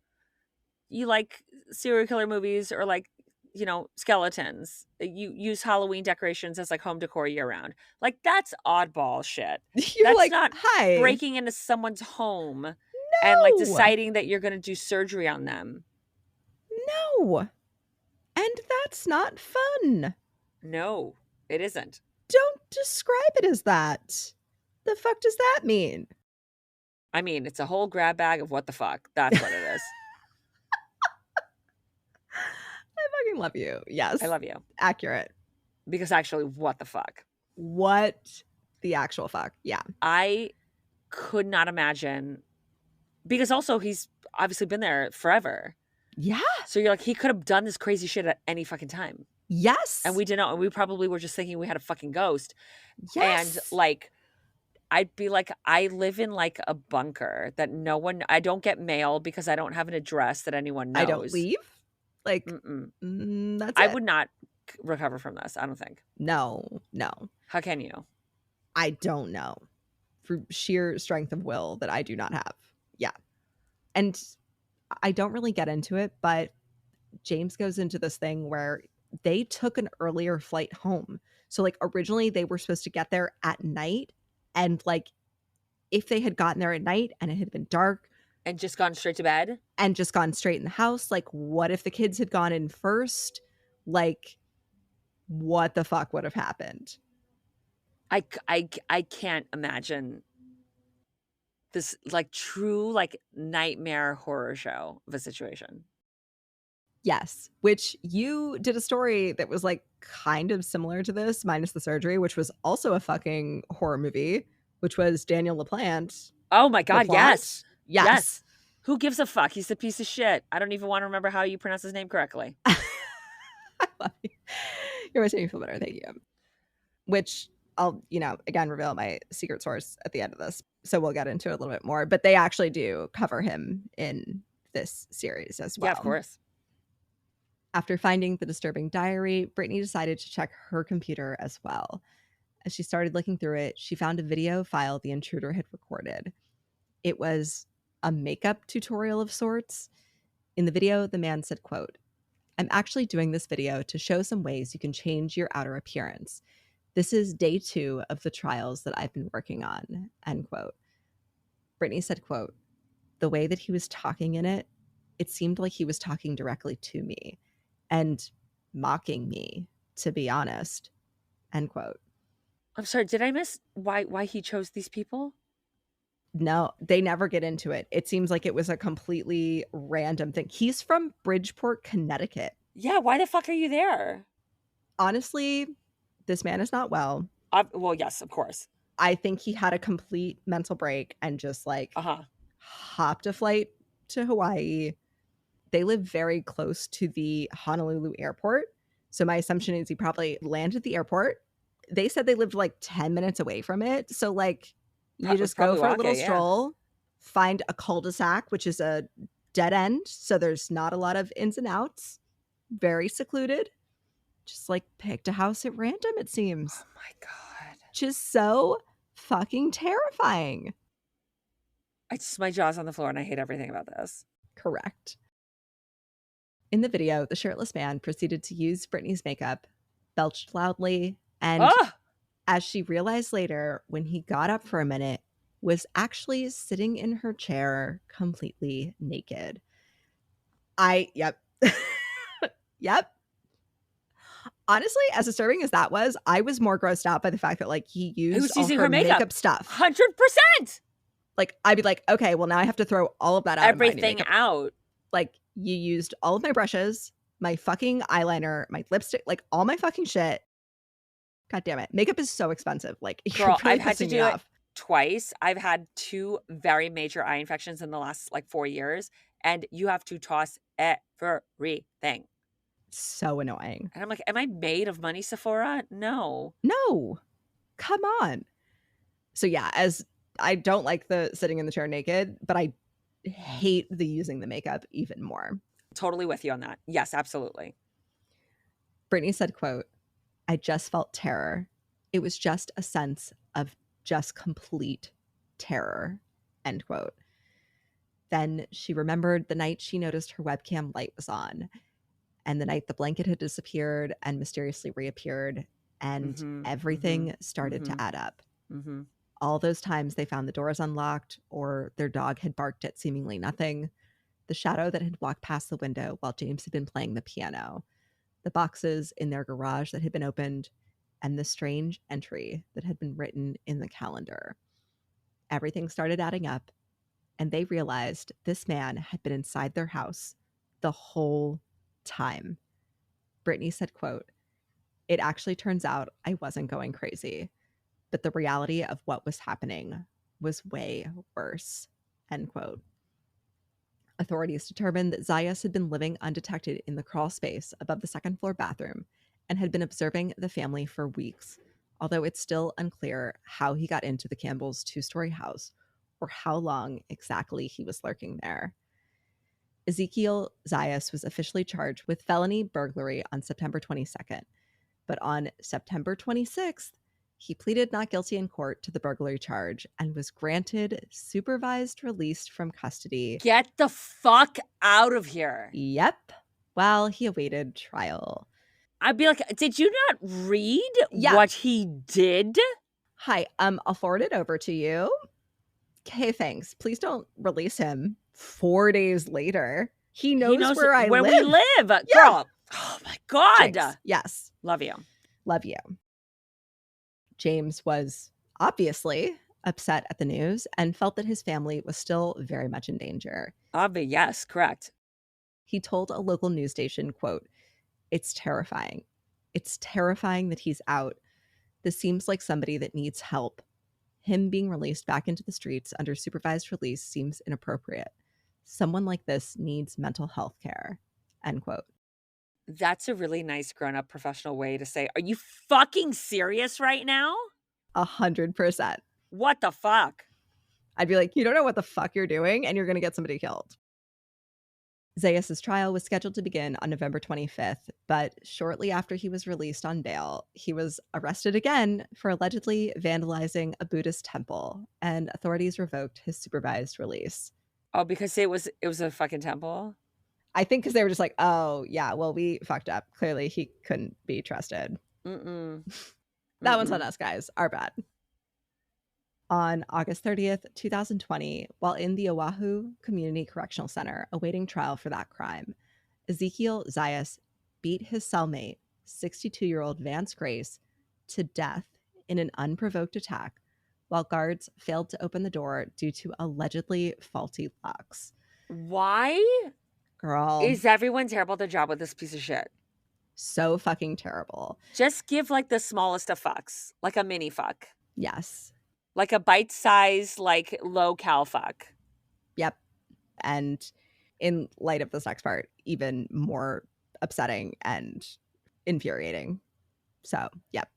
you like serial killer movies, or like, you know, skeletons. You use Halloween decorations as like home decor year round. Like, that's oddball shit. That's like, not hi, breaking into someone's home and like deciding that you're going to do surgery on them. No. And that's not fun. No, it isn't. Don't describe it as that. The fuck does that mean? I mean, it's a whole grab bag of what the fuck. That's what it is. I fucking love you. Yes. I love you. Accurate. Because actually, what the fuck? What the actual fuck? Yeah. I could not imagine, because also he's obviously been there forever. Yeah. So you're like, he could have done this crazy shit at any fucking time. Yes. And we didn't know. And we probably were just thinking we had a fucking ghost. Yes. And like, I'd be like, I live in like a bunker that no one, I don't get mail because I don't have an address that anyone knows. I don't leave. Like, that's I it. would not recover from this, I don't think. No. How can you? I don't know. For sheer strength of will that I do not have. Yeah. And I don't really get into it, but James goes into this thing where they took an earlier flight home. So like originally they were supposed to get there at night, and like if they had gotten there at night and it had been dark And just gone straight to bed? and just gone straight in the house, like what if the kids had gone in first? Like what the fuck would have happened? I can't imagine this like true like nightmare horror show of a situation. Yes, which you did a story that was like kind of similar to this, minus the surgery, which was also a fucking horror movie, which was Daniel LaPlante. Oh my God, LaPlante? yes. Who gives a fuck? He's a piece of shit. I don't even want to remember how you pronounce his name correctly. I love you. You're always making me feel better. Thank you. Which I'll, again, reveal my secret source at the end of this. So we'll get into it a little bit more. But they actually do cover him in this series as well. Yeah, of course. After finding the disturbing diary, Brittany decided to check her computer as well. As she started looking through it, she found a video file the intruder had recorded. It was a makeup tutorial of sorts. In the video, the man said, quote, "I'm actually doing this video to show some ways you can change your outer appearance. This is day 2 of the trials that I've been working on," end quote. Brittany said, quote, "The way that he was talking in it, it seemed like he was talking directly to me and mocking me, to be honest," end quote. I'm sorry, did I miss why he chose these people? No, they never get into it. It seems like it was a completely random thing. He's from Bridgeport, Connecticut. Yeah, why the fuck are you there? Honestly, this man is not well. Well, yes, of course. I think he had a complete mental break and just like hopped a flight to Hawaii. They live very close to the Honolulu airport. So my assumption is he probably landed at the airport. They said they lived like 10 minutes away from it. So like you just go for a little stroll, find a cul-de-sac, which is a dead end. So there's not a lot of ins and outs. Very secluded. Just like picked a house at random, it seems. Oh my God. Just so fucking terrifying. My jaw's on the floor and I hate everything about this. Correct. In the video, the shirtless man proceeded to use Brittany's makeup, belched loudly, and as she realized later, when he got up for a minute, was actually sitting in her chair completely naked. Yep. Honestly, as disturbing as that was, I was more grossed out by the fact that like he used all her makeup stuff. 100%. Like I'd be like, okay, well now I have to throw all of that out. Everything out. Like you used all of my brushes, my fucking eyeliner, my lipstick, like all my fucking shit. God damn it. Makeup is so expensive. Like, girl, really I've had to do it twice. I've had 2 very major eye infections in the last like 4 years, and you have to toss everything. So annoying. And I'm like, am I made of money, Sephora? No. Come on. So yeah, as I don't like the sitting in the chair naked, but I hate the using the makeup even more. Totally with you on that. Yes, absolutely. Brittany said, quote, "I just felt terror. It was just a sense of just complete terror," end quote. Then she remembered the night she noticed her webcam light was on, and the night the blanket had disappeared and mysteriously reappeared, and everything started to add up. All those times they found the doors unlocked or their dog had barked at seemingly nothing, the shadow that had walked past the window while James had been playing the piano, the boxes in their garage that had been opened, and the strange entry that had been written in the calendar. Everything started adding up, and they realized this man had been inside their house the whole time. Brittany said, quote, "It actually turns out I wasn't going crazy, but the reality of what was happening was way worse," end quote. Authorities determined that Zayas had been living undetected in the crawl space above the second floor bathroom and had been observing the family for weeks, although it's still unclear how he got into the Campbells' two-story house or how long exactly he was lurking there. Ezekiel Zayas was officially charged with felony burglary on September 22nd, but on September 26th, he pleaded not guilty in court to the burglary charge and was granted supervised release from custody. Get the fuck out of here. Yep, while he awaited trial. I'd be like, did you not read Yeah. what he did? Hi, I'll forward it over to you. Okay, thanks. Please don't release him 4 days later. He knows where I live. we live. Yeah. Girl. Oh my God. Jinx. Yes. Love you. Love you. James was obviously upset at the news and felt that his family was still very much in danger. Yes, correct. He told a local news station, quote, "It's terrifying. It's terrifying that he's out. This seems like somebody that needs help. Him being released back into the streets under supervised release seems inappropriate. Someone like this needs mental health care," end quote. That's a really nice grown-up professional way to say, are you fucking serious right now? 100%. What the fuck? I'd be like, you don't know what the fuck you're doing, and you're going to get somebody killed. Zayas' trial was scheduled to begin on November 25th, but shortly after he was released on bail, he was arrested again for allegedly vandalizing a Buddhist temple, and authorities revoked his supervised release. Oh, because it was a fucking temple? I think because they were just like, oh, yeah, well, we fucked up. Clearly, he couldn't be trusted. Mm-mm. That one's on us, guys. Our bad. On August 30th, 2020, while in the Oahu Community Correctional Center awaiting trial for that crime, Ezekiel Zayas beat his cellmate, 62-year-old Vance Grace, to death in an unprovoked attack while guards failed to open the door due to allegedly faulty locks. Why? Girl. Is everyone terrible at their job with this piece of shit? So fucking terrible. Just give like the smallest of fucks, like a mini fuck. Yes. Like a bite-sized, like low-cal fuck. Yep. And in light of this next part, even more upsetting and infuriating. So, yep.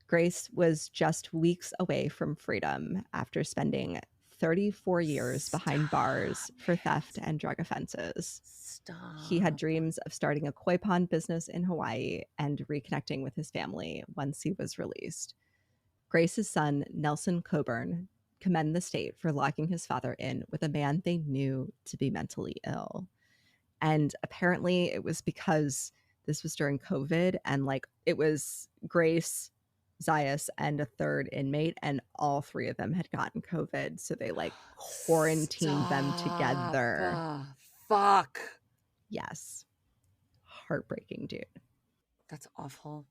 Grace was just weeks away from freedom after spending 34 years behind bars for theft and drug offenses. He had dreams of starting a koi pond business in Hawaii and reconnecting with his family once he was released. Grace's son, Nelson Coburn, commended the state for locking his father in with a man they knew to be mentally ill. And apparently it was because this was during COVID, and like it was Grace, Zayas, and a third inmate, and all three of them had gotten COVID, so they like quarantined them together. Fuck. Yes. Heartbreaking, dude. That's awful.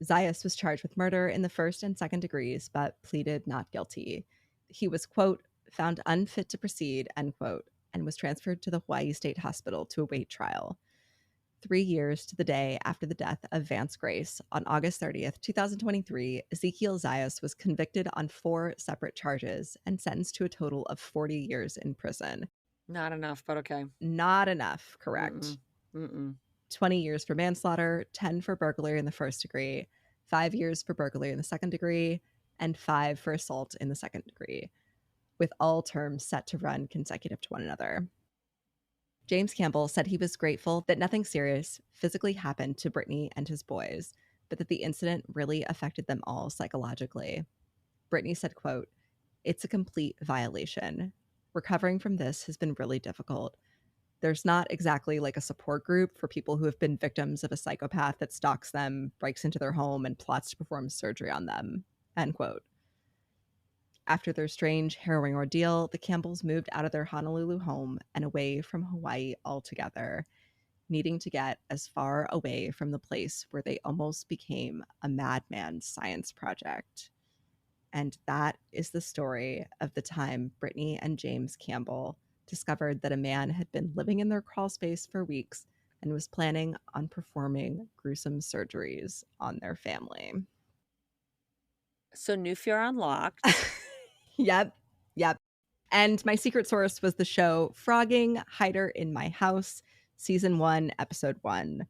Zayas was charged with murder in the first and second degrees, but pleaded not guilty. He was, quote, found unfit to proceed, end quote, and was transferred to the Hawaii State Hospital to await trial. 3 years to the day after the death of Vance Grace, on August 30th, 2023, Ezekiel Zayas was convicted on 4 separate charges and sentenced to a total of 40 years in prison. Not enough, but okay. Not enough, correct. 20 years for manslaughter, 10 for burglary in the first degree, 5 years for burglary in the second degree, and 5 for assault in the second degree, with all terms set to run consecutive to one another. James Campbell said he was grateful that nothing serious physically happened to Brittany and his boys, but that the incident really affected them all psychologically. Brittany said, quote, "It's a complete violation. Recovering from this has been really difficult. There's not exactly like a support group for people who have been victims of a psychopath that stalks them, breaks into their home, and plots to perform surgery on them," end quote. After their strange, harrowing ordeal, the Campbells moved out of their Honolulu home and away from Hawaii altogether, needing to get as far away from the place where they almost became a madman's science project, And that is the story of the time Brittany and James Campbell discovered that a man had been living in their crawl space for weeks and was planning on performing gruesome surgeries on their family. So New Fear Unlocked. Yep. And my secret source was the show Frogging, Hider in My House, Season 1, Episode 1.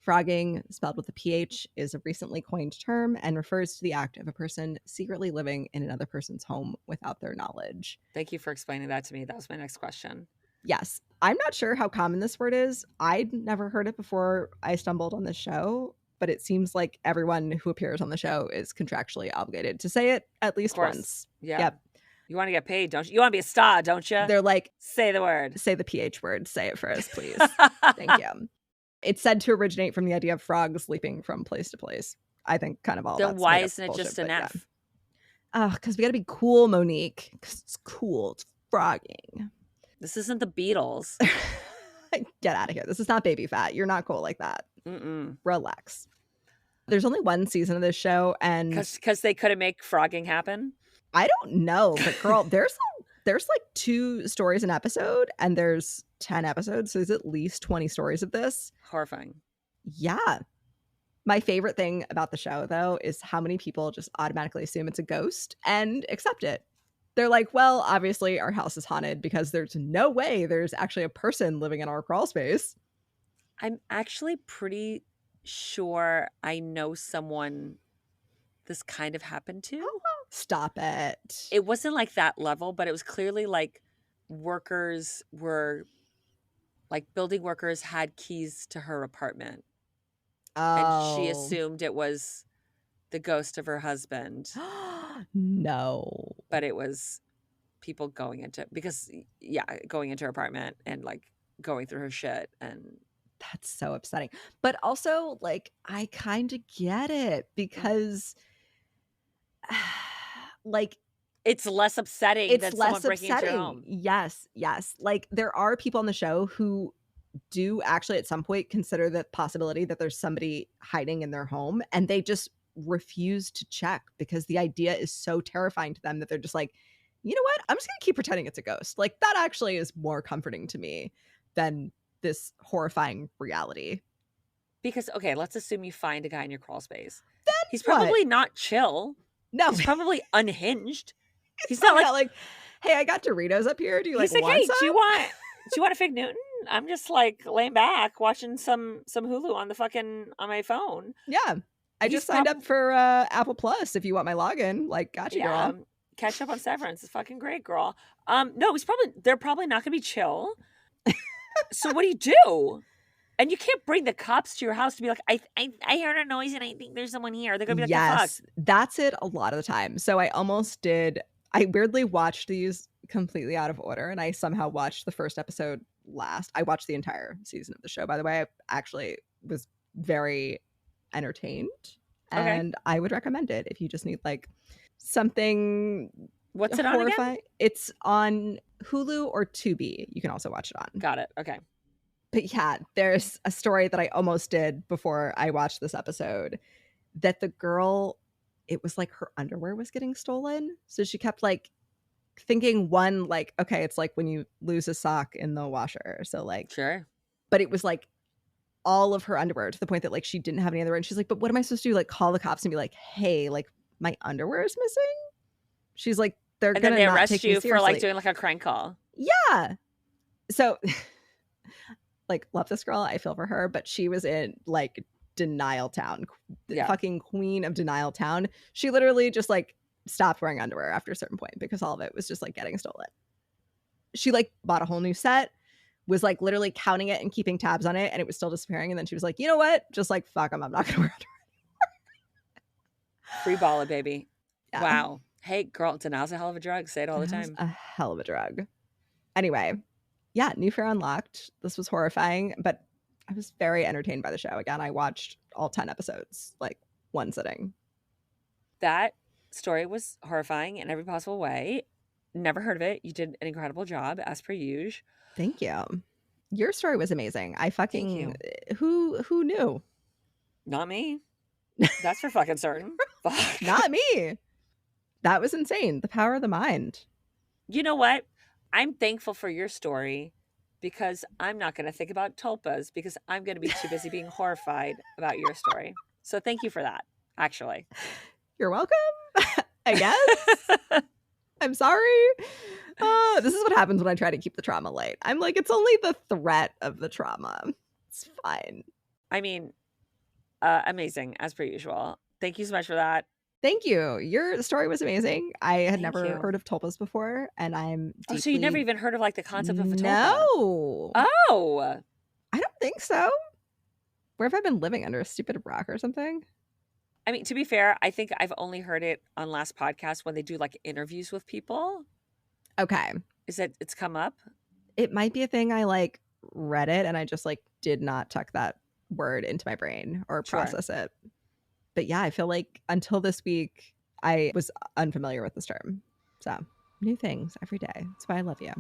Frogging, spelled with a PH, is a recently coined term and refers to the act of a person secretly living in another person's home without their knowledge. Thank you for explaining that to me. That was my next question. Yes. I'm not sure how common this word is. I'd never heard it before I stumbled on this show, but it seems like everyone who appears on the show is contractually obligated to say it at least once. Yeah. Yep. You want to get paid, don't you? You want to be a star, don't you? They're like, say the word. Say the PH word. Say it for us, please. Thank you. It's said to originate from the idea of frogs leaping from place to place. I think kind of all then that's why made up isn't it bullshit, just an but yeah. F? Oh, because we got to be cool, Monique. Because it's cool. It's frogging. This isn't the Beatles. Get out of here. This is not Baby Fat. You're not cool like that. Mm-mm. Relax. There's only one season of this show, and because they couldn't make frogging happen. I don't know, but girl, there's like 2 stories an episode, and there's 10 episodes, so there's at least 20 stories of this. Horrifying. Yeah. My favorite thing about the show, though, is how many people just automatically assume it's a ghost and accept it. They're like, well, obviously our house is haunted because there's no way there's actually a person living in our crawl space. I'm actually pretty sure I know someone this kind of happened to. Stop it. It wasn't like that level, but it was clearly like workers were, like building workers had keys to her apartment. And she assumed it was the ghost of her husband. No. But it was people going into her apartment and like going through her shit. And that's so upsetting. But also, like, I kind of get it because like it's less upsetting than someone breaking into your home. Yes. Like, there are people on the show who do actually at some point consider the possibility that there's somebody hiding in their home, and they just refuse to check because the idea is so terrifying to them that they're just like, you know what? I'm just going to keep pretending it's a ghost. Like, that actually is more comforting to me than this horrifying reality. Because, okay, let's assume you find a guy in your crawl space. Then he's probably not chill. No. He's probably unhinged. He's not like, hey, I got Doritos up here. Do you want hey, some? Do you want a Fig Newton? I'm just like laying back watching some Hulu on my phone. Yeah. I just signed up for Apple Plus if you want my login. Like, gotcha, girl. Catch up on Severance. It's fucking great, girl. No, they're probably not gonna be chill. So what do you do? And you can't bring the cops to your house to be like, I heard a noise and I think there's someone here. They're gonna be like, yes, that's it a lot of the time. So I weirdly watched these completely out of order, and I somehow watched the first episode last. I watched the entire season of the show, by the way. I actually was very entertained, and I would recommend it if you just need like something. What's it on again? It's on Hulu or Tubi. You can also watch it on. Got it. Okay. But yeah, there's a story that I almost did before I watched this episode, that the girl, it was like her underwear was getting stolen. So she kept like thinking like, okay, it's like when you lose a sock in the washer. So like, sure. But it was like all of her underwear, to the point that like she didn't have any other. And she's like, but what am I supposed to do? Like, call the cops and be like, hey, like my underwear is missing. She's like, they're going to arrest you for like doing like a crank call. Yeah. So like, love this girl. I feel for her, but she was in like denial town, fucking queen of denial town. She literally just like stopped wearing underwear after a certain point because all of it was just like getting stolen. She like bought a whole new set, was like literally counting it and keeping tabs on it, and it was still disappearing. And then she was like, you know what? Just like, fuck them. I'm not going to wear underwear. Free baller, baby. Yeah. Wow. Hey, girl, denial's a hell of a drug. Say it all the time. A hell of a drug. Anyway, yeah, New Fear Unlocked. This was horrifying, but I was very entertained by the show. Again, I watched all 10 episodes, like one sitting. That story was horrifying in every possible way. Never heard of it. You did an incredible job, as per usual. Thank you. Your story was amazing. I fucking, who knew? Not me. That's for fucking certain. Fuck. Not me. That was insane. The power of the mind. You know what? I'm thankful for your story because I'm not going to think about tulpas because I'm going to be too busy being horrified about your story. So thank you for that, actually. You're welcome, I guess. I'm sorry. This is what happens when I try to keep the trauma light. I'm like, it's only the threat of the trauma. It's fine. I mean, amazing, as per usual. Thank you so much for that. Thank you. Your story was amazing. I had Thank never you. heard of tulpas before, and I'm deeply... Oh, so you never even heard of like the concept of a tulpa? No. Oh. I don't think so. Where have I been living, under a stupid rock or something? I mean, to be fair, I think I've only heard it on last podcast when they do like interviews with people. Okay. Is that it's come up? It might be a thing. I like read it and I just like did not tuck that word into my brain or process it. But yeah, I feel like until this week, I was unfamiliar with this term. So new things every day. That's why I love you.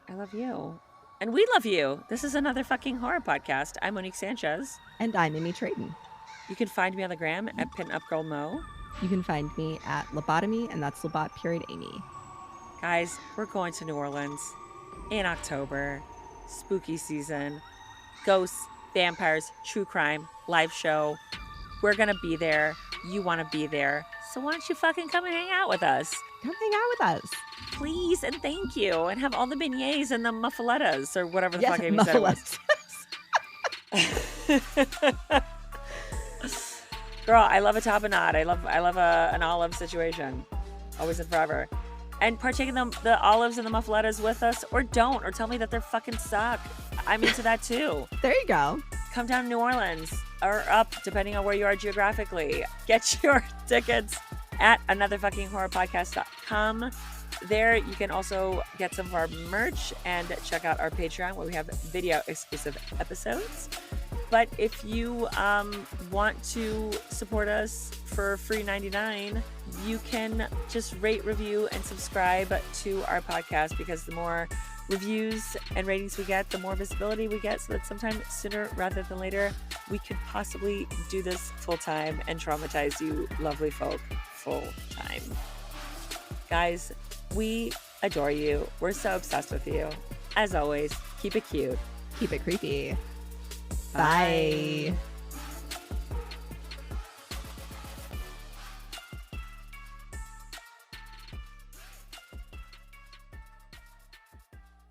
I love you. And we love you. This is another fucking horror podcast. I'm Monique Sanchez. And I'm Amy Trayton. You can find me on the gram at PinUpGirlMo. You can find me at Lobotomy, and that's Lobot.Amy. Guys, we're going to New Orleans in October. Spooky season. Ghosts, vampires, true crime, live show. We're going to be there. You want to be there. So why don't you fucking come and hang out with us? Come hang out with us. Please and thank you. And have all the beignets and the muffalettas or whatever the fuck Amy said it was. Girl, I love a tapenade. I love an olive situation. Always and forever. And partake in the olives and the muffalettas with us, or don't, or tell me that they're fucking suck. I'm into that too. There you go. Come down to New Orleans or up, depending on where you are geographically. Get your tickets at anotherfuckinghorrorpodcast.com. There you can also get some of our merch and check out our Patreon where we have video exclusive episodes. But if you want to support us for free $99, you can just rate, review, and subscribe to our podcast, because the more reviews and ratings we get, the more visibility we get, so that sometime sooner rather than later, we could possibly do this full time and traumatize you lovely folk full time. Guys, we adore you. We're so obsessed with you. As always, keep it cute. Keep it creepy. Bye. Bye.